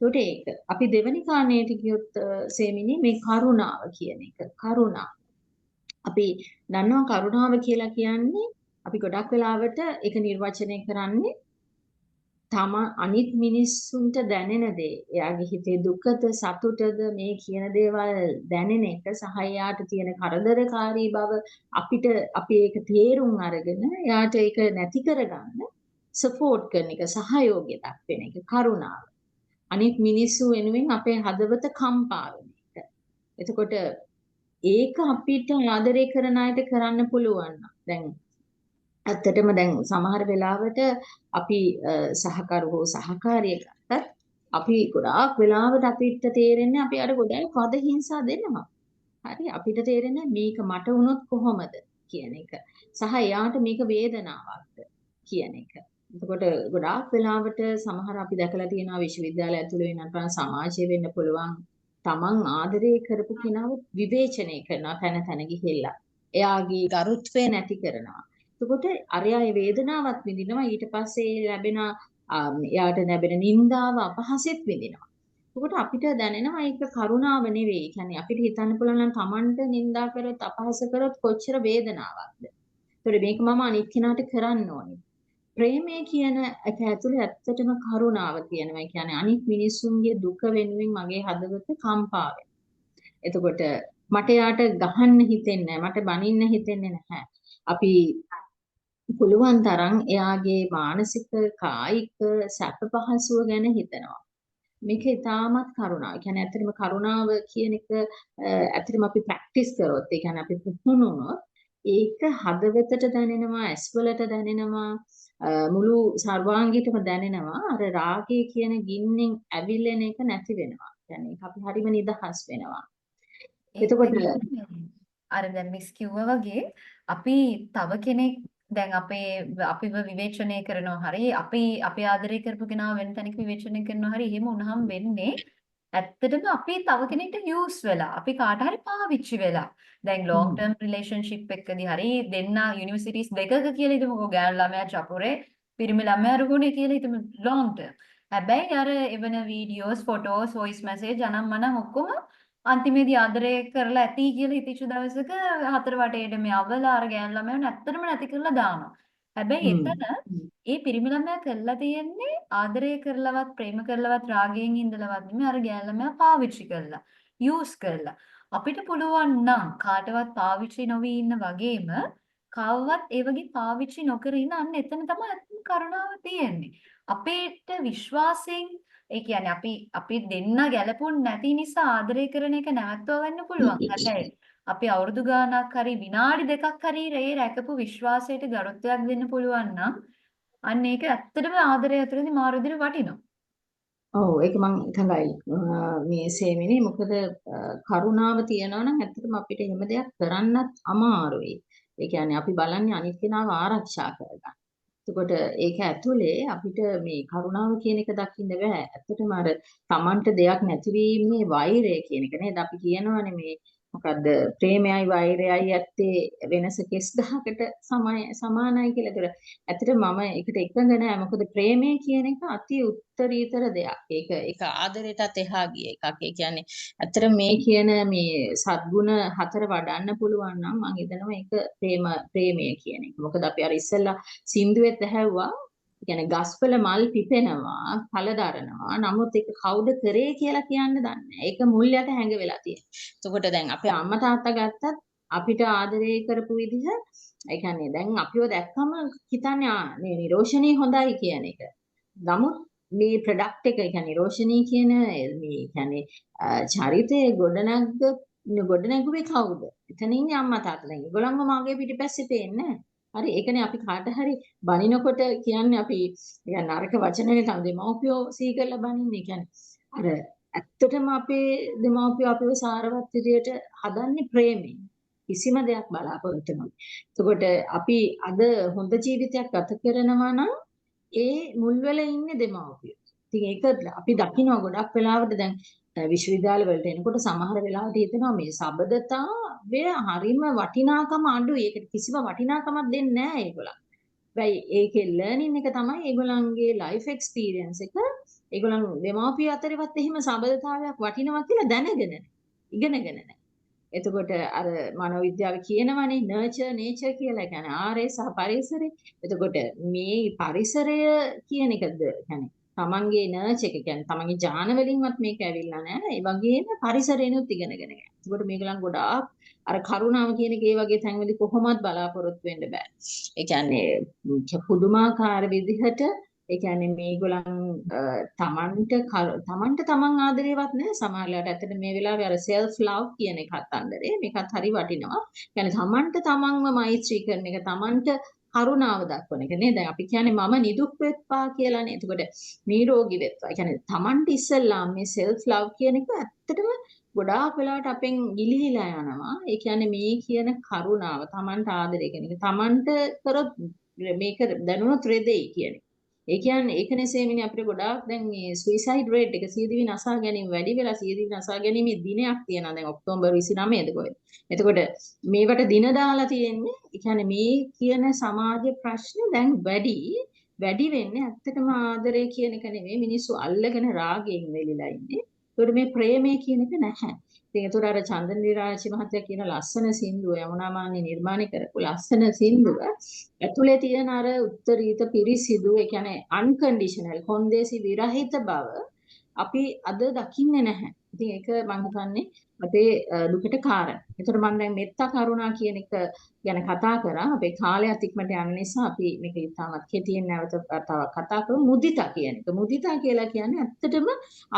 ඒකට ඒක අපි දෙවෙනි කාණේට කියොත් සේමිනි මේ කරුණාව කියන එක. කරුණා. අපි දන්නවා කරුණාව කියලා කියන්නේ අපි ගොඩක් වෙලාවට ඒක නිර්වචනය කරන්නේ අනිත් මිනිස්සුන්ට දැනෙන දේ. එයාගේ හිතේ දුකද සතුටද මේ කියන දේවල් දැනෙන එක සහ එයාට තියෙන කරදරකාරී බව අපි ඒක තේරුම් අරගෙන එයාට ඒක නැති කරගන්න සපෝට් කරන එක, සහයෝගය දක්වන එක කරුණාව. අනිත් මිනිස්සු වෙනුවෙන් අපේ හදවත කම්පා වෙන එක. එතකොට ඒක අපිට ආදරය කරන අයට කරන්න පුළුවන්. දැන් ඇත්තටම දැන් සමහර වෙලාවට අපි සහකරු හෝ සහකාරිය ගත්තත් අපි ගොඩාක් වෙලාවට අපිට තේරෙන්නේ අපි අර ගොඩාක් වද හිංසා දෙනවා. හරි අපිට තේරෙන්නේ මේක මට වුණොත් කොහොමද කියන එක. සහ එයාට මේක වේදනාවක්ද කියන එක. එතකොට ගොඩාක් වෙලාවට සමහර අපි දැකලා තියෙනවා විශ්වවිද්‍යාල ඇතුළේ වෙනත් සමාජයේ වෙන්න පුළුවන් තමන් ආදරය කරපු කෙනාව විවේචනය කරනවා තැන ගිහිල්ලා. එයාගේ ගරුත්වය නැති කරනවා. එතකොට අරයා ඒ වේදනාවත් විඳිනවා ඊට පස්සේ ලැබෙන එයාට ලැබෙන නිന്ദාව අපහසෙත් විඳිනවා. එතකොට අපිට දැනෙනවා ඒක කරුණාව නෙවෙයි. කියන්නේ අපිට හිතන්න පුළුවන් නම් Tamanට නිന്ദා කරොත් අපහාස කරොත් කොච්චර වේදනාවක්ද. ඒතකොට මේක මම අනිත් කෙනාට කරන්න ඕනේ. ප්‍රේමය කියන එක ඇතුලේ ඇත්තටම කරුණාව තියෙනවා. ඒ කියන්නේ අනිත් මිනිස්සුන්ගේ දුක වෙනුවෙන් මගේ හදවත කම්පා වෙනවා. එතකොට මට යාට ගහන්න හිතෙන්නේ නැහැ. මට බනින්න හිතෙන්නේ නැහැ. අපි පුළුවන් තරම් එයාගේ මානසික කායික සැප පහසුව ගැන හිතනවා. මේක ඉතාමත් කරුණාව. ඒ කියන්නේ ඇත්තටම කරුණාව කියන එක ඇත්තටම අපි ප්‍රැක්ටිස් කරොත් ඒ කියන්නේ අපි පුහුණු වුණොත් ඒක හදවතට දැනෙනවා, ඇස්වලට දැනෙනවා, මුළු සර්වාංගීටම දැනෙනවා. අර රාගය කියන ගින්නෙන් ඇවිලෙන එක නැති වෙනවා. කියන්නේ ඒක අපි හරිම නිදහස් වෙනවා. එතකොට අර දැන් මිස් කිව්වා වගේ අපි තව කෙනෙක් දැන් අපිව විවේචනය කරනවා හරි අපි ආදරය කරපු කෙනා වෙන තැනක විවේචනය කරනවා හරි එහෙම වුණාම වෙන්නේ ඇත්තටම අපි තව කෙනෙක්ට යූස් වෙලා අපි කාට හරි පාවිච්චි වෙලා දැන් ලොන්ග් ටර්ම් රිලේෂන්ෂිප් එකකදී හරි දෙන්න යුනිවර්සිටිස් දෙකක කියලා හිතමුකෝ ගෑනු ළමයා චපුරේ පිරිමි ළමයා රුගුණේ කියලා හිතමු ලොන්ග් ටර්ම් හැබැයි අර එවන වීඩියෝස් ෆොටෝස් වොයිස් මැසේජ් අනම්මනම් ඔක්කොම අන්තිමේදී ආදරය කරලා ඇති කියලා හිතච්ච දවසක හතර වටේටම යවලා අර ගෑනු ළමයා නැත්තටම නැති කරලා දානවා. හැබැයි එතන ඒ පිරිමි ළමයා කරලා තියෙන්නේ ආදරය කරලවත් ප්‍රේම කරලවත් රාගයෙන් ඉඳලවත් නෙමෙයි අර ගෑනු ළමයා පාවිච්චි කරලා යූස් කරලා. අපිට පුළුවන් නම් කාටවත් පාවිච්චි නොවි ඉන්න වගේම කවවත් ඒ වගේ පාවිච්චි නොකර ඉන්න අන්න එතන තමයි කරුණාව තියෙන්නේ. අපේට විශ්වාසයෙන් ඒ කියන්නේ අපි දෙන්න ගැලපුණ නැති නිසා ආදරය කරන එක නැවතුවා ගන්න පුළුවන්. හැබැයි අපි අවුරුදු ගාණක් හරි විනාඩි දෙකක් හරි රැකපු විශ්වාසයට ගරුත්වයක් දෙන්න පුළුවන් නම් අන්න ඒක ඇත්තටම ආදරය ඇතුළේදී මාරු විදිහට වටිනවා. ඔව් ඒක මම එකඟයි මේ සේමිනේ මොකද කරුණාව තියනවා නම් ඇත්තටම අපිට එහෙම දෙයක් කරන්නත් අමාරුයි. ඒ කියන්නේ අපි බලන්නේ අනිත් කෙනාව ආරක්ෂා කරගන්න. එතකොට ඒක ඇතුලේ අපිට මේ කරුණාව කියන එක දකින්න බෑ. ඇත්තටම අර Tamanට දෙයක් නැතිවීමේ වෛරය කියන එක නේද අපි කියනවානේ මේ මොකද්ද ප්‍රේමයයි වෛරයයි ඇත්තේ වෙනස කෙස් ගහකට සමානයි කියලා. ඒතර ඇත්තට මම ඒකට එකඟ නෑ. මොකද ප්‍රේමය කියන එක අති උත්තරීතර දෙයක්. ඒක ආදරයටත් එහා ගිය එකක්. ඒ කියන්නේ ඇත්තට මේ කියන මේ සද්ගුණ හතර වඩන්න පුළුවන් නම් මම හිතනවා ඒක ප්‍රේමය කියන එක. මොකද අපි අර ඉස්සෙල්ලා සින්දුවෙත් ඇහැව්වා. ඒ කියන්නේ ගස්වල මල් පිපෙනවා, ඵල දරනවා. නමුත් ඒක කවුද කරේ කියලා කියන්න දන්නේ නැහැ. ඒක මුල් යට හැංග වෙලා තියෙනවා. එතකොට දැන් අපේ අම්මා තාත්තා ගත්තත් අපිට ආදරය කරපු විදිහ ඒ කියන්නේ දැන් අපිව දැක්කම හිතන්නේ මේ නිරෝෂණී හොඳයි කියන එක. නමුත් මේ ප්‍රොඩක්ට් එක ඒ කියන්නේ නිරෝෂණී කියන මේ කියන්නේ චරිතයේ ගොඩනැගුවේ කවුද? එතන ඉන්නේ අම්මා තාත්තා. ඒගොල්ලන්ව මාගේ පිටිපස්සේ පේන්නේ හරි ඒකනේ අපි කාට හරි බනිනකොට කියන්නේ අපි يعني නරක වචනනේ තමයි දෙමව්පියෝ සිහි කරලා බනින්නේ. කියන්නේ අර ඇත්තටම අපේ දෙමව්පියෝ අපිව සාරවත් විදියට හදන්නේ ප්‍රේමයෙන්. කිසිම දෙයක් බලාපොරොත්තු නොවි. එතකොට අපි අද හොඳ ජීවිතයක් ගත කරනවා නම් ඒ මුල්වල ඉන්නේ දෙමව්පියෝ. ඉතින් ඒක අපි දකිනවා ගොඩක් වෙලාවට දැන් විශ්වවිද්‍යාල වලට එනකොට සමහර වෙලාවට හිතෙනවා මේ සබදතා වේ හරීම වටිනාකම අඩුයි. ඒකට කිසිම වටිනාකමක් දෙන්නේ නැහැ ඒගොල්ලන්. හැබැයි ඒකේ ලර්නින් එක තමයි ඒගොල්ලන්ගේ ලයිෆ් එක්ස්පීරියන්ස් එක. ඒගොල්ලන් දෙමාපිය අතරේවත් එහෙම සබදතාවයක් වටිනවා කියලා දැනගෙන ඉගෙනගෙන නැහැ. එතකොට අර මනෝවිද්‍යාව කියනවනේ නර්චර් නේචර් කියලා. කියන්නේ ආරේ සහ පරිසරය. එතකොට මේ පරිසරය කියන එකද කියන්නේ තමන්ගේ නර්ච් එක කියන්නේ තමන්ගේ ඥාන වලින්වත් මේක ඇවිල්ලා නැහැ. ඒ වගේම පරිසරේනොත් ඉගෙනගෙන ගන්න. ඒකට මේගොල්ලන් ගොඩාක් අර කරුණාව කියන එක ඒ වගේ තැන්වලදී කොහොමවත් බලාපොරොත්තු වෙන්න බෑ. ඒ කියන්නේ පුදුමාකාර විදිහට ඒ කියන්නේ මේගොල්ලන් තමන්ට තමන් ආදරේවත් නැහැ. සමහරවිට ඇත්තට මේ වෙලාවේ අර self love කියන එකත් අන්දරේ මේකත් හරි වටිනවා. කියන්නේ තමන්ට තමන්ව මෛත්‍රී කරන එක තමන්ට කරුණාව දක්වන එක නේද? දැන් අපි කියන්නේ මම නිදුක් වෙත්වා කියලානේ. එතකොට නිරෝගී වෙත්වා. ඒ කියන්නේ Tamanට ඉස්සෙල්ලා මේ self love කියන එක ඇත්තටම ගොඩාක් වෙලාවට අපෙන් ගිලිහිලා යනවා. ඒ කියන්නේ මේ කියන කරුණාව Tamanට ආදරය කියන එක. Tamanට කරොත් මේක දැනුණොත් රෙදෙයි කියන එක. ඒ කියන්නේ ඒකනේ සේමිනේ අපිට ගොඩාක් දැන් මේ suicide rate එක සියදිවි නසා ගැනීම වැඩි වෙලා සියදිවි නසා ගැනීමේ දිනයක් තියෙනවා දැන් ඔක්තෝබර් 29ද කොහෙද. එතකොට මේවට දින දාලා තියෙන්නේ ඒ කියන්නේ මේ කියන සමාජ ප්‍රශ්න දැන් වැඩි වෙන්නේ ඇත්තටම ආදරය කියන එක නෙමෙයි මිනිස්සු අල්ලගෙන රාගයෙන් වෙලිලා ඉන්නේ. ඒකට මේ ප්‍රේමය කියන එක නැහැ. ඉතින් ඒතර අර චන්දන රාජි මහත්තයා කියන ලස්සන සින්දුව යමුනා මාන්නේ නිර්මාණය කරපු ලස්සන සින්දුව ඇතුලේ තියෙන අර උත්තරීත පිරිසිදු ඒ කියන්නේ අන්කන්ඩිෂනල් කොන්දේසි විරහිත බව අපි අද දකින්නේ නැහැ. ඉතින් ඒක මම හිතන්නේ අපේ දුකට කාරණා. ඒතර මම දැන් මෙත්තා කරුණා කියන එක ගැන කතා කරා. අපේ කාලයත් ඉක්මනට යන නිසා අපි මේක ඉතාමත් කෙටියෙන් නැවත තව කතා කරමු. මුදිතා කියන එක. මුදිතා කියලා කියන්නේ ඇත්තටම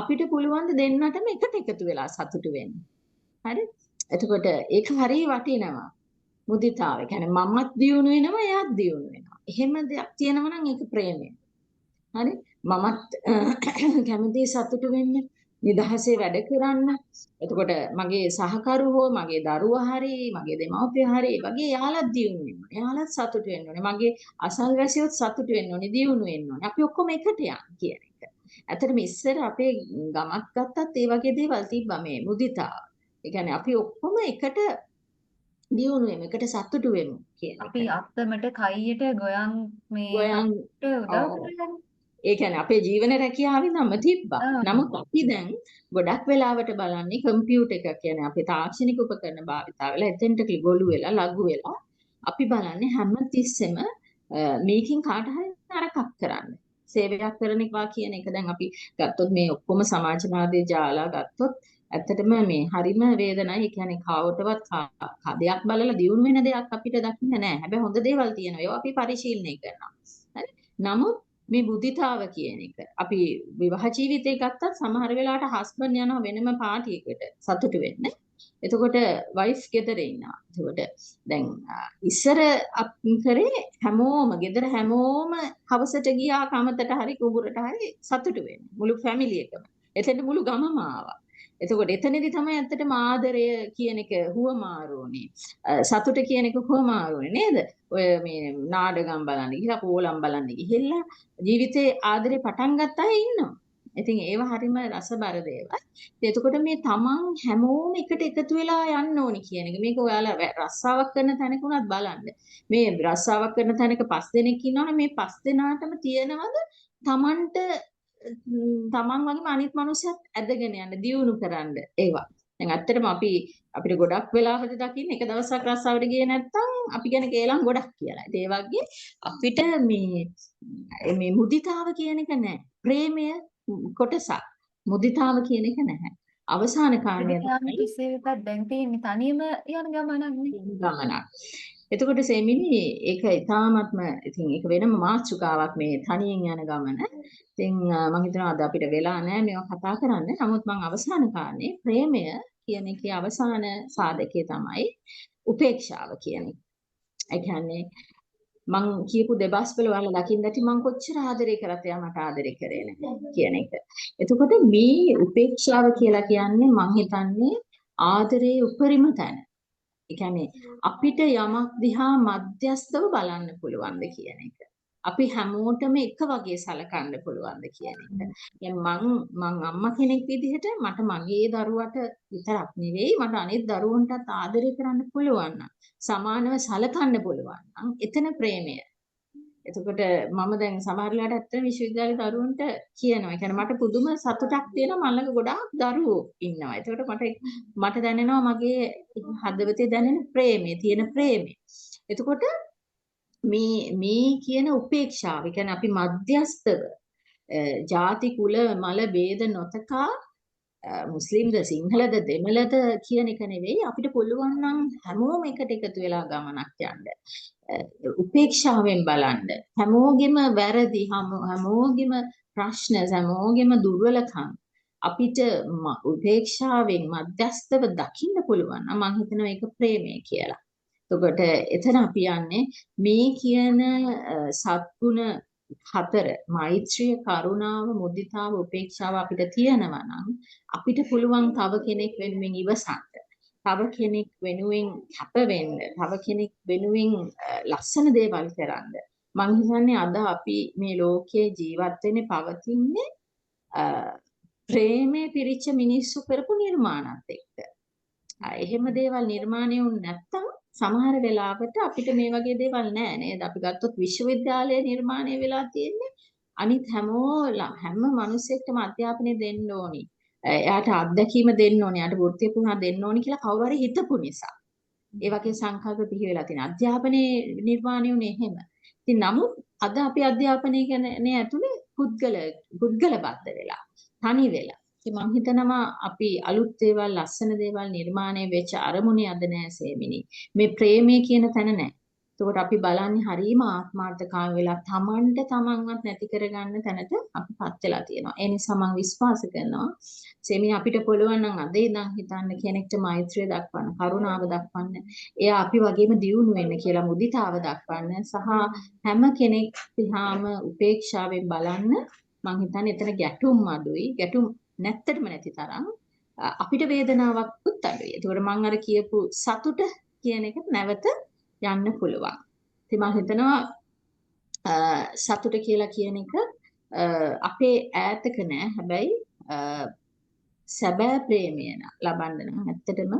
අපිට පුළුවන් දෙන්නටම එකට එකතු වෙලා සතුටු වෙන්න. හරි? එතකොට ඒක හරිය වටිනවා. මුදිතාව. ඒ කියන්නේ මමත් දියුණු වෙනවා, එයාත් දියුණු වෙනවා. එහෙම දෙයක් තියෙනවා නම් ඒක ප්‍රේමය. හරි? මමත් කැමති සතුටු වෙන්න, නිදහසේ වැඩ කරන්න. එතකොට මගේ සහකරුවෝ, මගේ දරුවා හරි, මගේ දෙමව්පියෝ හරි, වගේ යාළුවත් දියුණු වෙන්න ඕනේ. යාළුවත් සතුටු වෙන්න ඕනේ. මගේ අසල්වැසියොත් සතුටු වෙන්න ඕනේ, දියුණු වෙන්න ඕනේ. අපි ඔක්කොම එකට යන්න කියන එක. ඇත්තටම ඉස්සර අපේ ගමක් ගත්තත් ඒ වගේ දේවල් තිබ්බා මේ මුදිතාව. ඒ කියන්නේ අපි ඔක්කොම එකට දියුණු වෙමු, එකට සතුටු වෙමු කියන එක. අපි අත්තමට කයියට ගොයන් මේ ගොයන් උදව් කරගන්න. ඒ කියන්නේ අපේ ජීවන රැකියාවේ නම තිබ්බා. නමුත් අපි දැන් ගොඩක් වෙලාවට බලන්නේ කම්පියුටර් එක කියන්නේ අපේ තාක්ෂණික උපකරණ භාවිතා වෙලා එතෙන්ට ගොළු වෙලා ලඝු වෙලා අපි බලන්නේ හැම තිස්සෙම මේකින් කාට හරි නරකක් කරන්න. සේවයක් කරන එක කියන එක දැන් අපි ගත්තොත් මේ ඔක්කොම සමාජවාදී ජාලා ගත්තොත් ඇත්තටම මේ හරිම වේදනයි. ඒ කියන්නේ කවටවත් කදයක් බලලා දියුණු වෙන දෙයක් අපිට දකින්න නැහැ. හැබැයි හොඳ දේවල් තියෙනවා. ඒවා අපි පරිශීලනය කරනවා. හරි? නමුත් මේ බුද්ධිතාව කියන එක අපි විවාහ ජීවිතේ ගත්තත් සමහර වෙලාවට හස්බන්ඩ් යනවා වෙනම පාටි එකකට සතුටු වෙන්න. එතකොට වයිෆ් ගෙදර ඉන්නවා. එතකොට දැන් ඉස්සර කරේ හැමෝම ගෙදර හැමෝම හවසට ගියා කමතට හරි කුඹුරට හරි සතුටු වෙන්න. මුළු ෆැමිලි එකම. එතෙන්ට මුළු ගමම ආවා. එතකොට එතනදී තමයි ඇත්තටම ආදරය කියන එක හුවමාරුනේ. සතුට කියන එක හුවමාරුනේ නේද? ඔය මේ නාඩගම් බලන්න ගිහලා පෝලම් බලන්න ගිහිල්ලා ජීවිතේ ආදරේ පටන් ගත්ත අය ඉන්නවා. ඉතින් ඒව හරිම රසබර දේවල්. එතකොට මේ තමන් හැමෝම එකට එකතු වෙලා යන්න ඕනි කියන එක. මේක ඔයාලා රස්සාවක් කරන තැනක උනත් බලන්න. මේ රස්සාවක් කරන තැනක 5 දෙනෙක් ඉන්නවනේ මේ 5 දෙනාටම තියෙනවද තමන්ට තමන් වගේම අනිත් මිනිස්සුත් ඇදගෙන යන්න දියුණු කරන්න ඒවා. දැන් ඇත්තටම අපිට ගොඩක් වෙලාවට දකින්න එක දවසක් රස්සාවට ගියේ නැත්නම් අපි ගැන කේලම් ගොඩක් කියලා. ඒ වගේ අපිට මේ මුදිතාව කියන එක නැහැ. ප්‍රේමය කොටසක්. මුදිතාව කියන එක නැහැ. අවසාන කාණ්ඩය තමයි කිසි වෙතත් දැන් තියෙන්නේ තනියම යන ගමනක් නේ. ගමනක්. එතකොට සෙමිනි ඒක ඊටාත්ම ඉතින් ඒක වෙනම මාතෘකාවක් මේ තනියෙන් යන ගමන. ඉතින් මම හිතනවා අද අපිට වෙලා නැහැ මේවා කතා කරන්න. නමුත් මම අවසාන කාරණේ ප්‍රේමය කියන එකේ අවසාන සාධකය තමයි උපේක්ෂාව කියන එක. ඒ කියන්නේ මං කියපු දෙබස් වල ඔයාලා දකින්න ඇති මං කොච්චර ආදරේ කරත් එයා මට ආදරේ කරේ නැහැ කියන එක. එතකොට මේ උපේක්ෂාව කියලා කියන්නේ මං හිතන්නේ ආදරේ උපරිම තැන. ඒ කියන්නේ අපිට යමක් දිහා මධ්‍යස්තව බලන්න පුළුවන්ද කියන එක. අපි හැමෝටම එක වගේ සලකන්න පුළුවන්ද කියන එක. මං අම්මා කෙනෙක් විදිහට මට මගේ දරුවට විතරක් නෙවෙයි මට අනිත් දරුවන්ටත් ආදරය කරන්න පුළුවන් නම් සමානව සලකන්න පුළුවන් නම් එතන ප්‍රේමය. එතකොට මම දැන් සමහර වෙලාවට ඇත්තට විශ්වවිද්‍යාලේ දරුවන්ට කියනවා. ඒ කියන්නේ මට පුදුම සතුටක් තියෙනවා මම ළඟ ගොඩාක් දරුවෝ ඉන්නවා. එතකොට මට දැනෙනවා මගේ හදවතේ දැනෙන ප්‍රේමය, තියෙන ප්‍රේමය. එතකොට මේ කියන උපේක්ෂාව, ඒ කියන්නේ අපි මධ්‍යස්තව ಜಾති කුල මල ભેද නොතකා මුස්ලිම්ද සිංහලද දෙමළද කියන එක නෙවෙයි අපිට පුළුවන් නම් හැමෝම එකට එකතු වෙලා ගමනක් යන්න. උපේක්ෂාවෙන් බලන්න. හැමෝගෙම වැරදි, හැමෝගෙම ප්‍රශ්න, හැමෝගෙම දුර්වලකම් අපිට උපේක්ෂාවෙන් මධ්‍යස්තව දකින්න පුළුවන් නම් මම හිතනවා ඒක ප්‍රේමය කියලා. එතකොට එතන අපි යන්නේ මේ කියන සත්ගුණ හතර මෛත්‍රිය, කරුණාව, මුදිතාව, උපේක්ෂාව අපිට තියෙනවා නම් අපිට පුළුවන් තව කෙනෙක් වෙනුවෙන් ඉවසන්න. තව කෙනෙක් වෙනුවෙන් කැප වෙන්න, තව කෙනෙක් වෙනුවෙන් ලස්සන දේවල් කරන්න. මං හිතන්නේ අද අපි මේ ලෝකයේ ජීවත් වෙන්නේ පවතින්නේ ප්‍රේමයේ පිරිච්ච මිනිස්සු කරපු නිර්මාණات එක්ක. එහෙම දේවල් නිර්මාණය වුනේ නැත්තම් සමහර වෙලාවට අපිට මේ වගේ දේවල් නෑ නේද? අපි ගත්තොත් විශ්වවිද්‍යාලය නිර්මාණය වෙලා තියෙන්නේ අනිත් හැම මිනිසෙක්ටම අධ්‍යාපනය දෙන්න ඕනි. එයාට අත්දැකීම දෙන්න ඕනි. එයාට වෘත්තීය පුහුණුව දෙන්න ඕනි කියලා කවුරු හරි හිතපු නිසා. ඒ වගේ සංකල්ප පිහි වෙලා තියෙන. අධ්‍යාපනයේ නිර්මාණය වුනේ එහෙම. ඉතින් නමුත් අද අපි අධ්‍යාපනය කියන්නේ ඇතුලේ පුද්ගල බද්ධ වෙලා, තනි වෙලා. ඉතින් මම හිතනවා අපි අලුත් දේවල්, ලස්සන දේවල් නිර්මාණය වෙච්ච අරමුණේ අද නෑ සේමිනි. මේ ප්‍රේමය කියන තැන නෑ. එතකොට අපි බලන්නේ හරීම ආත්මාර්ථකාම වෙලා තමන්ට තමන්වත් නැති කරගන්න තැනට අපිපත් වෙලා තියෙනවා. ඒ නිසා මම විශ්වාස කරනවා සේමිනි අපිට පුළුවන් නම් අද ඉඳන් හිතන්න කෙනෙක්ට මෛත්‍රිය දක්වන්න, කරුණාව දක්වන්න, එයා අපි වගේම දියුණු වෙන්න කියලා මුදිතාව දක්වන්න සහ හැම කෙනෙක් දිහාම උපේක්ෂාවෙන් බලන්න. මම හිතන්නේ එතන ගැටුම් අඩුයි. ගැටුම් නැත්තටම නැති තරම් අපිට වේදනාවක්වත් අඩුයි. ඒකෝර මම අර කියපු සතුට කියන එක නැවත යන්න පුළුවන්. ඉතින් මම හිතනවා සතුට කියලා කියන එක අපේ ඈතක නෑ. හැබැයි සැබෑ ප්‍රේමය ලබන්න නම් ඇත්තටම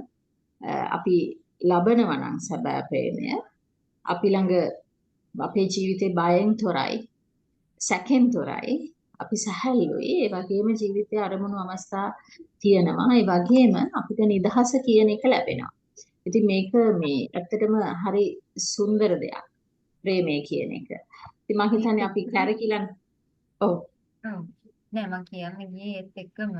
අපි ලබනවා නම් සැබෑ ප්‍රේමය අපි ළඟ අපේ ජීවිතේ බයෙන් තොරයි, සැකෙන් තොරයි, අපි සැහැල්ලුයි. ඒ වගේම ජීවිතයේ අරමුණු අවස්ථා තියෙනවා. ඒ වගේම අපිට නිදහස කියන එක ලැබෙනවා. ඉතින් මේක මේ ඇත්තටම හරි සුන්දර දෙයක් ප්‍රේමය කියන එක. ඉතින් මම හිතන්නේ අපි කැරකිලන් ඔව් නෑ මම කියන්නේ ගියේ ඒත් එක්කම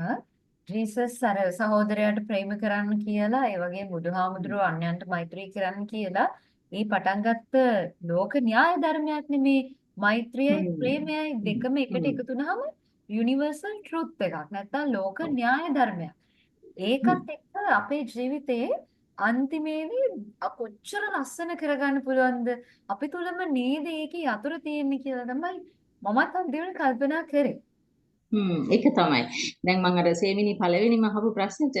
ජීසස් අර සහෝදරයාට ප්‍රේම කරන්න කියලා ඒ වගේ බුදුහාමුදුරුවෝ අන්‍යයන්ට මෛත්‍රී කරන්න කියලා මේ පටන් ගත්ත ලෝක න්‍යාය ධර්මයක් නෙමේ මෛත්‍රියයි ප්‍රේමයයි දෙකම එකට එකතු වුනහම යුනිවර්සල් ට්‍රුත් එකක් නැත්නම් ලෝක න්‍යාය ධර්මයක්. ඒකත් එක්ක අපේ ජීවිතේ අන්තිමේදී කොච්චර ලස්සන කරගන්න පුළුවන්ද අපි තුලම නේද ඒකේ යතුරු තියෙන්නේ කියලා තමයි මමත් අන්තිමට කල්පනා කරේ. ඒක තමයි. දැන් මම අර සේමිනි පළවෙනිම අහපු ප්‍රශ්නෙට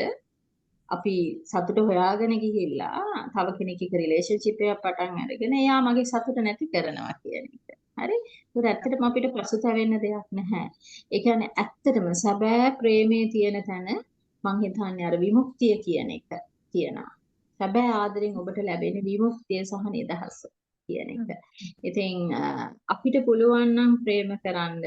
අපි සතුට හොයාගෙන ගිහිල්ලා තව කෙනෙක් එක්ක රිලේෂන්ෂිප් එකක් පටන් අරගෙන එයා මගේ සතුට නැති කරනවා කියන එක. හරි? ඒක ඇත්තටම අපිට පසුතැවෙන්න දෙයක් නැහැ. ඒ කියන්නේ ඇත්තටම සැබෑ ප්‍රේමයේ තියෙන තැන මං හිතන්නේ අර විමුක්තිය කියන එක තියෙනවා. සැබෑ ආදරෙන් ඔබට ලැබෙන විමුක්තිය සහ නිදහස කියන එක. ඉතින් අපිට පුළුවන් නම් ප්‍රේම කරන්න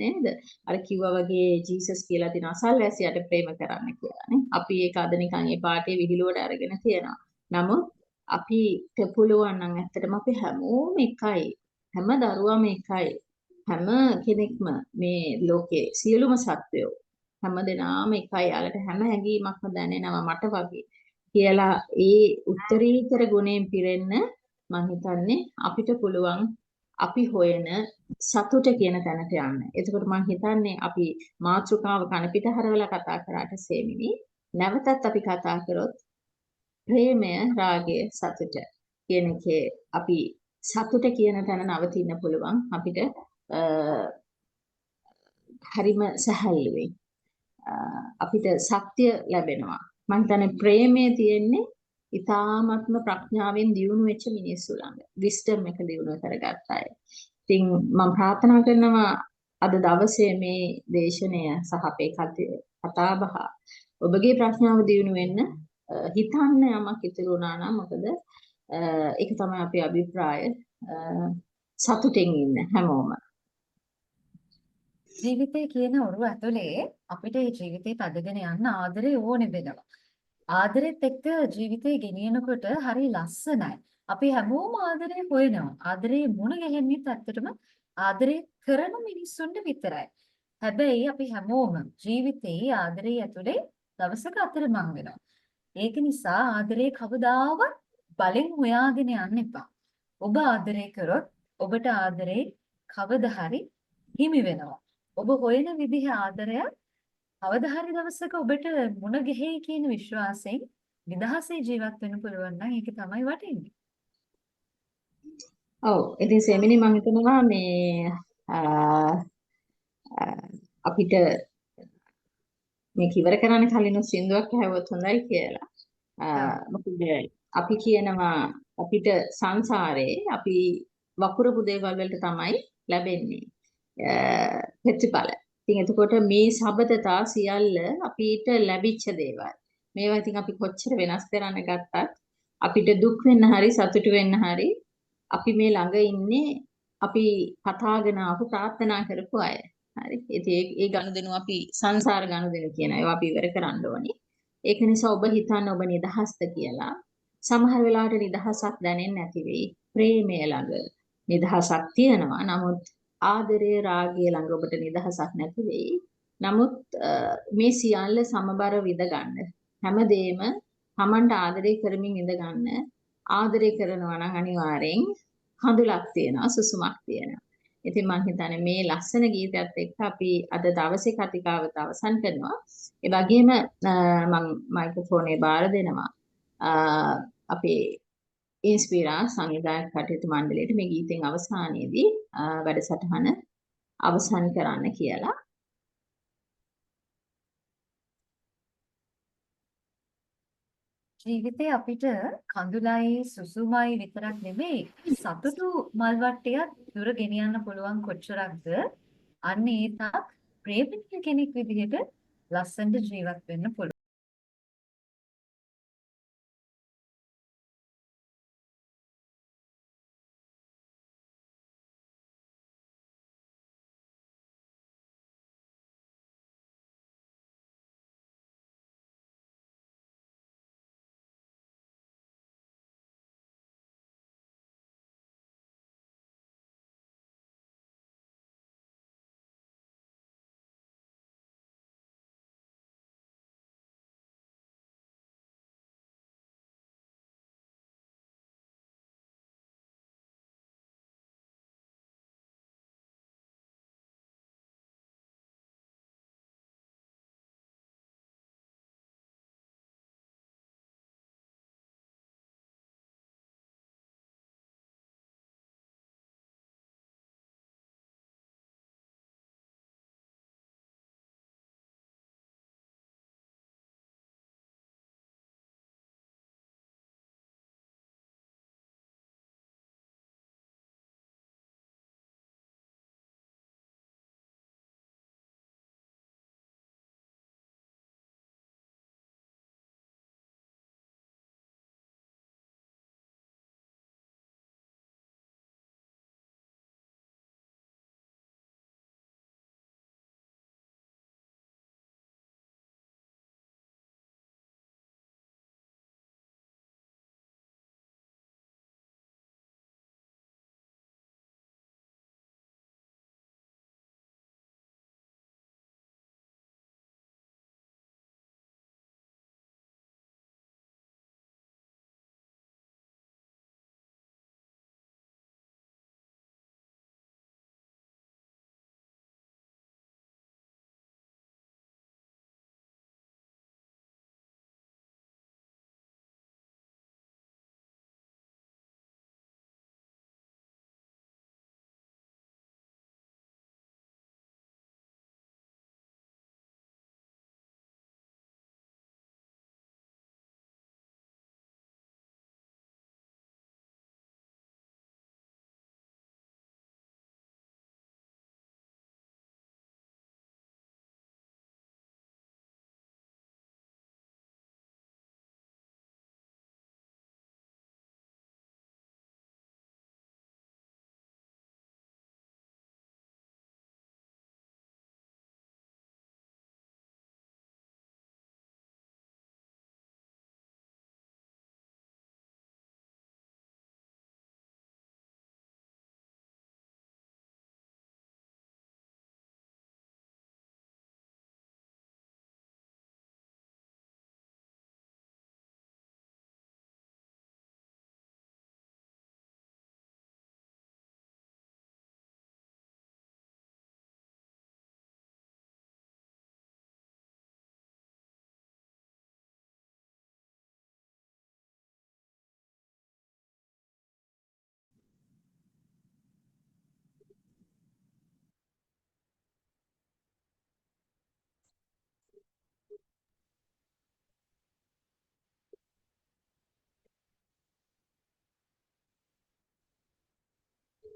නේද? අර කිව්වා වගේ ජීසස් කියලා තියෙන අසල්වැසියට ප්‍රේම කරන්න කියලා නේ. අපි ඒක අද නිකන් ඒ පාඩේ විහිළුවට අරගෙන තියෙනවා. නමුත් අපිට පුළුවන් නම් ඇත්තටම අපි හැමෝම එකයි. හැම දරුවම එකයි. හැම කෙනෙක්ම මේ ලෝකේ සියලුම සත්වයෝ හැමදෙනාම එකයි. යාලට හැම හැඟීමක්ම දැනෙනවා මට වගේ කියලා ඒ උත්තරීතර ගුණයෙන් පිරෙන්න මම හිතන්නේ අපිට පුළුවන් අපි හොයන සතුට කියන තැනට යන්න. එතකොට මම හිතන්නේ අපි මාතෘකාව කන පිට හරවලා කතා කරාට සේමිනි නැවතත් අපි කතා කරොත් ප්‍රේමය, රාගය, සතුට කියන එකේ අපි සතුට කියන තැන නවතින්න පුළුවන් අපිට හරිම සැහැල්ලුවෙන් අපිට සත්‍ය ලැබෙනවා. මම හිතන්නේ ප්‍රේමයේ තියෙන්නේ ඉතාමත්ම ප්‍රඥාවෙන් දියුණු වෙච්ච මිනිස්සු ළඟ. විස්ඩම් එක දියුණු කරගත්ත අය. ඉතින් මම ප්‍රාර්ථනා කරනවා අද දවසේ මේ දේශනය සහ අපේ කතා බහ ඔබගේ ප්‍රඥාව දියුණු වෙන්න හිතන්න යමක් ඉතුරු වුණා නම් මොකද ඒක තමයි අපේ අභිප්‍රාය. සතුටින් ඉන්න හැමෝම. ජීවිතය කියන ඔරුව ඇතුලේ අපිට මේ ජීවිතේ පදගෙන යන්න ආදරේ ඕනේ වෙනවා. ආදරෙත් එක්ක ජීවිතේ ගෙනියනකොට හරි ලස්සනයි. අපි හැමෝම ආදරේ හොයනවා. ආදරේ මුණ ගැහෙන්නේත් ඇත්තටම ආදරේ කරන මිනිස්සුන්ට විතරයි. හැබැයි අපි හැමෝම ජීවිතේ ආදරේ ඇතුලේ දවසක අතරමං වෙනවා. ඒක නිසා ආදරේ කවදාවත් බලෙන් හොයාගෙන යන්න එපා. ඔබ ආදරේ කරොත් ඔබට ආදරේ කවදා හරි හිමි වෙනවා. ඔබ හොයන විදිහ ආදරය කවදා හරි දවසක ඔබට මුණ ගැහෙයි කියන විශ්වාසයෙන් නිදහසේ ජීවත් වෙන්න පුළුවන් නම් ඒක තමයි වටින්නේ. ඔව් ඉතින් සෙමිනි මම හිතනවා මේ අ, අ, අපිට මේක ඉවර කරන්න කලින් සින්දුවක් ඇහුවොත් හොඳයි කියලා. ඔව්. මොකද අපි කියනවා අපිට සංසාරේ අපි වපුරපු දේවල් වලට තමයි ලැබෙන්නේ ප්‍රතිඵල. ඉතින් එතකොට මේ සබතතා සියල්ල අපිට ලැබිච්ච දේවල්. මේවා ඉතින් අපි කොච්චර වෙනස් කරන්න ගත්තත් අපිට දුක් වෙන්න හරි සතුටු වෙන්න හරි අපි මේ ළඟ ඉන්නේ අපි කතාගෙන ආපු ප්‍රාර්ථනා කරපු අය. හරි. ඉතින් ඒ ගනුදෙනු අපි සංසාර ගනුදෙනු කියන ඒවා අපි ඉවර කරන්න ඕනේ. ඒක නිසා ඔබ හිතන්න ඔබ නිදහස්ද කියලා. සමහර වෙලාවට නිදහසක් දැනෙන්නේ නැති වෙයි. ප්‍රේමය ළඟ නිදහසක් තියෙනවා. නමුත් ආදරය රාගය ළඟ ඔබට නිදහසක් නැති වෙයි. නමුත් මේ සියල්ල සමබර විඳ ගන්න. හැමදේම Tamanට ආදරය කරමින් ඉඳ ගන්න. ආදරය කරනවා නම් අනිවාර්යෙන් කඳුලක් තියෙනවා, සුසුමක් තියෙනවා. ඉතින් මම හිතන්නේ මේ ලස්සන ගීතයත් එක්ක අපි අද දවසේ කතිකාවත අවසන් කරනවා. ඒ වගේම මම මයික්‍රොෆෝනේ බාර දෙනවා. අපේ ඉන්ස්පිරා සංවිධායක කටයුතු මණ්ඩලයට මේ ගීතෙන් අවසානයේදී වැඩසටහන අවසන් කරන්න කියලා. ජීවිතේ අපිට කඳුලයි සුසුමයි විතරක් නෙමෙයි සතුටු මල් වට්ටියක් දුර ගෙනියන්න පුළුවන් කොච්චරක්ද අන්න ඒ තාක් ප්‍රේමික කෙනෙක් විදිහට ලස්සනට ජීවත් වෙන්න පුළුවන්.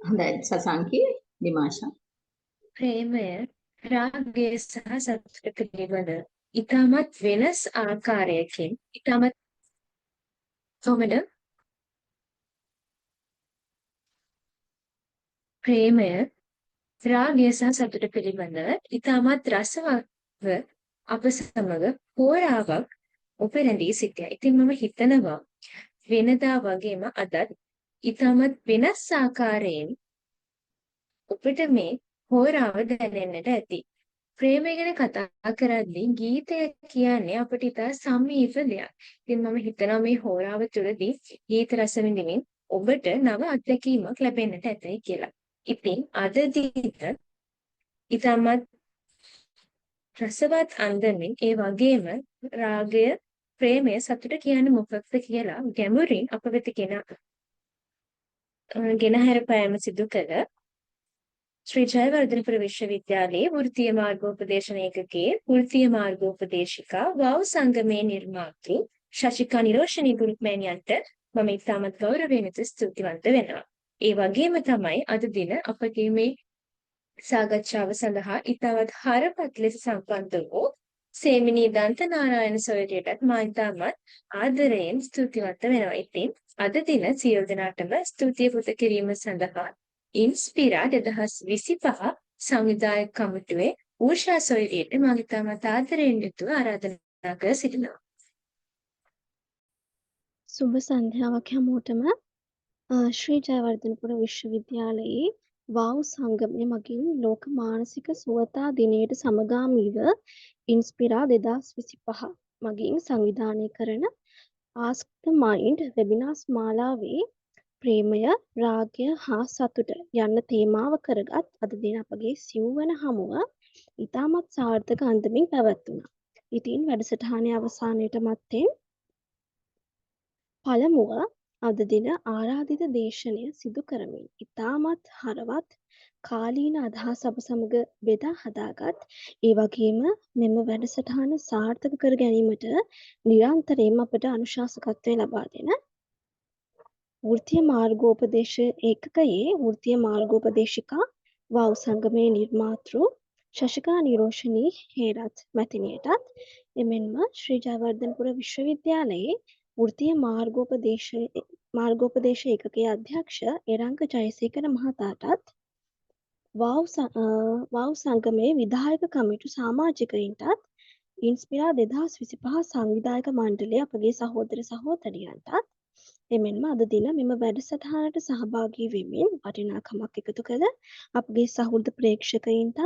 හොඳයි සසංකි දිමාෂා. ප්‍රේමය රාගය සහ සතුට පිළිබඳ ඉතාමත් වෙනස් ආකාරයකින් ඉතාමත් කොහොමද ප්‍රේමය රාගය සහ සතුට පිළිබඳව ඉතාමත් රසවත්ව අප සමග හෝරාවක් උපරැඳී සිටියා. ඉතින් මම හිතනවා වෙනදා වගේම අදත් ඉතාමත් වෙනස් ආකාරයෙන් ඔබට මේ හෝරාව දැනෙන්නට ඇති. ප්‍රේමය ගැන කතා කරද්දී ගීතය කියන්නේ අපිට ඉතා සමීප දෙයක්. ඉතින් මම හිතනවා මේ හෝරාව තුළදී ගීත රස විඳින්මින් ඔබට නව අත්දැකීමක් ලැබෙන්නට ඇතයි කියලා. ඉතින් අද දින ඉතාමත් රසවත් අන්දමින් ඒ වගේම රාගය ප්‍රේමය සතුට කියන්නේ මොකක්ද කියලා ගැඹුරින් අප වෙත ගෙනහැර පෑම සිදු කළ ශ්‍රී ජයවර්ධනපුර විශ්වවිද්‍යාලයේ වෘත්තීය මාර්ගෝපදේශන ඒකකයේ වෘත්තීය මාර්ගෝපදේශිකා වව් සංගමේ නිර්මාතෘ ශශිකා නිරෝෂණී ගුරුත්මෑණියන්ට මම ඉතාමත් ගෞරවයෙන් ස්තුතිවන්ත වෙනවා. ඒ වගේම තමයි අද දින අපගේ මේ සාකච්ඡාව සඳහා ඉතාමත් හරපත් ලෙස සම්බන්ධ වූ සේමිනී දන්තනාරායන සොයුරියටත් මා ඉතාමත් ආදරයෙන් ස්තුතිවන්ත වෙනවා. ඉතින් අද දින සියලු දෙනාටම ස්තුතිය පුද කිරීම සඳහා ඉන්ස්පිරා 2025 සංවිධායක කමිටුවේ ඌෂා සොයුරියට මා ඉතාමත් ආදරයෙන් යුතුව ආරාධනා කර සිටිනවා. සුබ සන්ධ්‍යාවක් හැමෝටම. ශ්‍රී ජයවර්ධනපුර විශ්වවිද්‍යාලයේ වව් සංගමය මගින් ලෝක මානසික සුවතා දිනයට සමගාමීව ඉන්ස්පිරා 2025 මගින් සංවිධානය කරන Ask the Mind වෙබිනාර්ස් මාලාවේ ප්‍රේමය, රාගය හා සතුට යන්න තේමාව කරගත් අද දින අපගේ සිව්වන හමුව ඉතාමත් සාර්ථක අන්දමින් පැවැත්වුණා. ඉතින් වැඩසටහනේ අවසානයට මත්තෙන් පළමුව අද දින ආරාධිත දේශනය සිදු කරමින් ඉතාමත් හරවත් කාලීන අදහස් අප සමග බෙදා හදාගත් ඒ වගේම මෙම වැඩසටහන සාර්ථක කර ගැනීමට නිරන්තරයෙන් අපට අනුශාසකත්වය ලබා දෙන වෘත්තීය මාර්ගෝපදේශ ඒකකයේ වෘත්තීය මාර්ගෝපදේශිකා වව් සංගමේ නිර්මාතෘ ශශිකා නිරෝෂණී හේරත් මැතිණියටත් එමෙන්ම ශ්‍රී ජයවර්ධනපුර විශ්වවිද්‍යාලයේ වෘත්තීය මාර්ගෝපදේශ ඒකකයේ අධ්‍යක්ෂ එරංග ජයසේකර මහතාටත් වව් සංගමේ විධායක කමිටු සමාජිකයින්ටත් ඉන්ස්පිරා 2025 සංවිධායක මණ්ඩලයේ අපගේ සහෝදර සහෝදරියන්ටත් එමෙන්ම අද දින මෙම වැඩසටහනට සහභාගී වෙමින් වටිනාකමක් එකතු කළ අපගේ සහෘද ප්‍රේක්ෂකයින්ටත්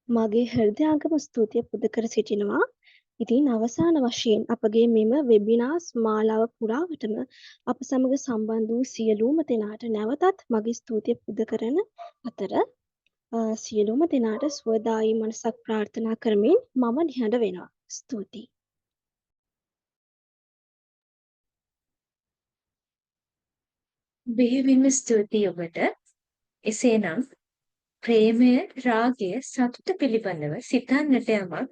මගේ හෘදයාගම ස්තුතිය පුද කර සිටිනවා. ඉතින් අවසාන වශයෙන් අපගේ මෙම වෙබිනාර්ස් මාලාව පුරාවටම අප සමග සම්බන්ධ වූ සියලුම දෙනාට නැවතත් මගේ ස්තුතිය පුද කරන අතර සියලුම දෙනාට සුවදායී මනසක් ප්‍රාර්ථනා කරමින් මම නිහඬ වෙනවා. ස්තුතියි. බෙහෙවින්ම ස්තුතියි ඔබට. එසේනම් ප්‍රේමය, රාගය, සතුට පිළිබඳව සිතන්නට යමක්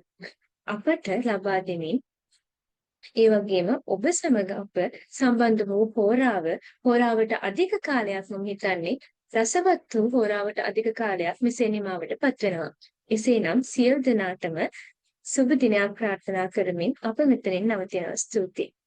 අපට ලබා දෙමින් ඒ වගේම ඔබ සමග අප සම්බන්ධ වූ හෝරාවට අධික කාලයක් මම හිතන්නේ රසවත් වූ හෝරාවට අධික කාලයක් මෙසේ නිමාවට පත්වෙනවා. එසේනම් සියලු දෙනාටම සුබ දිනයක් ප්‍රාර්ථනා කරමින් අප මෙතනින් නවතිනවා. ස්තුතියි.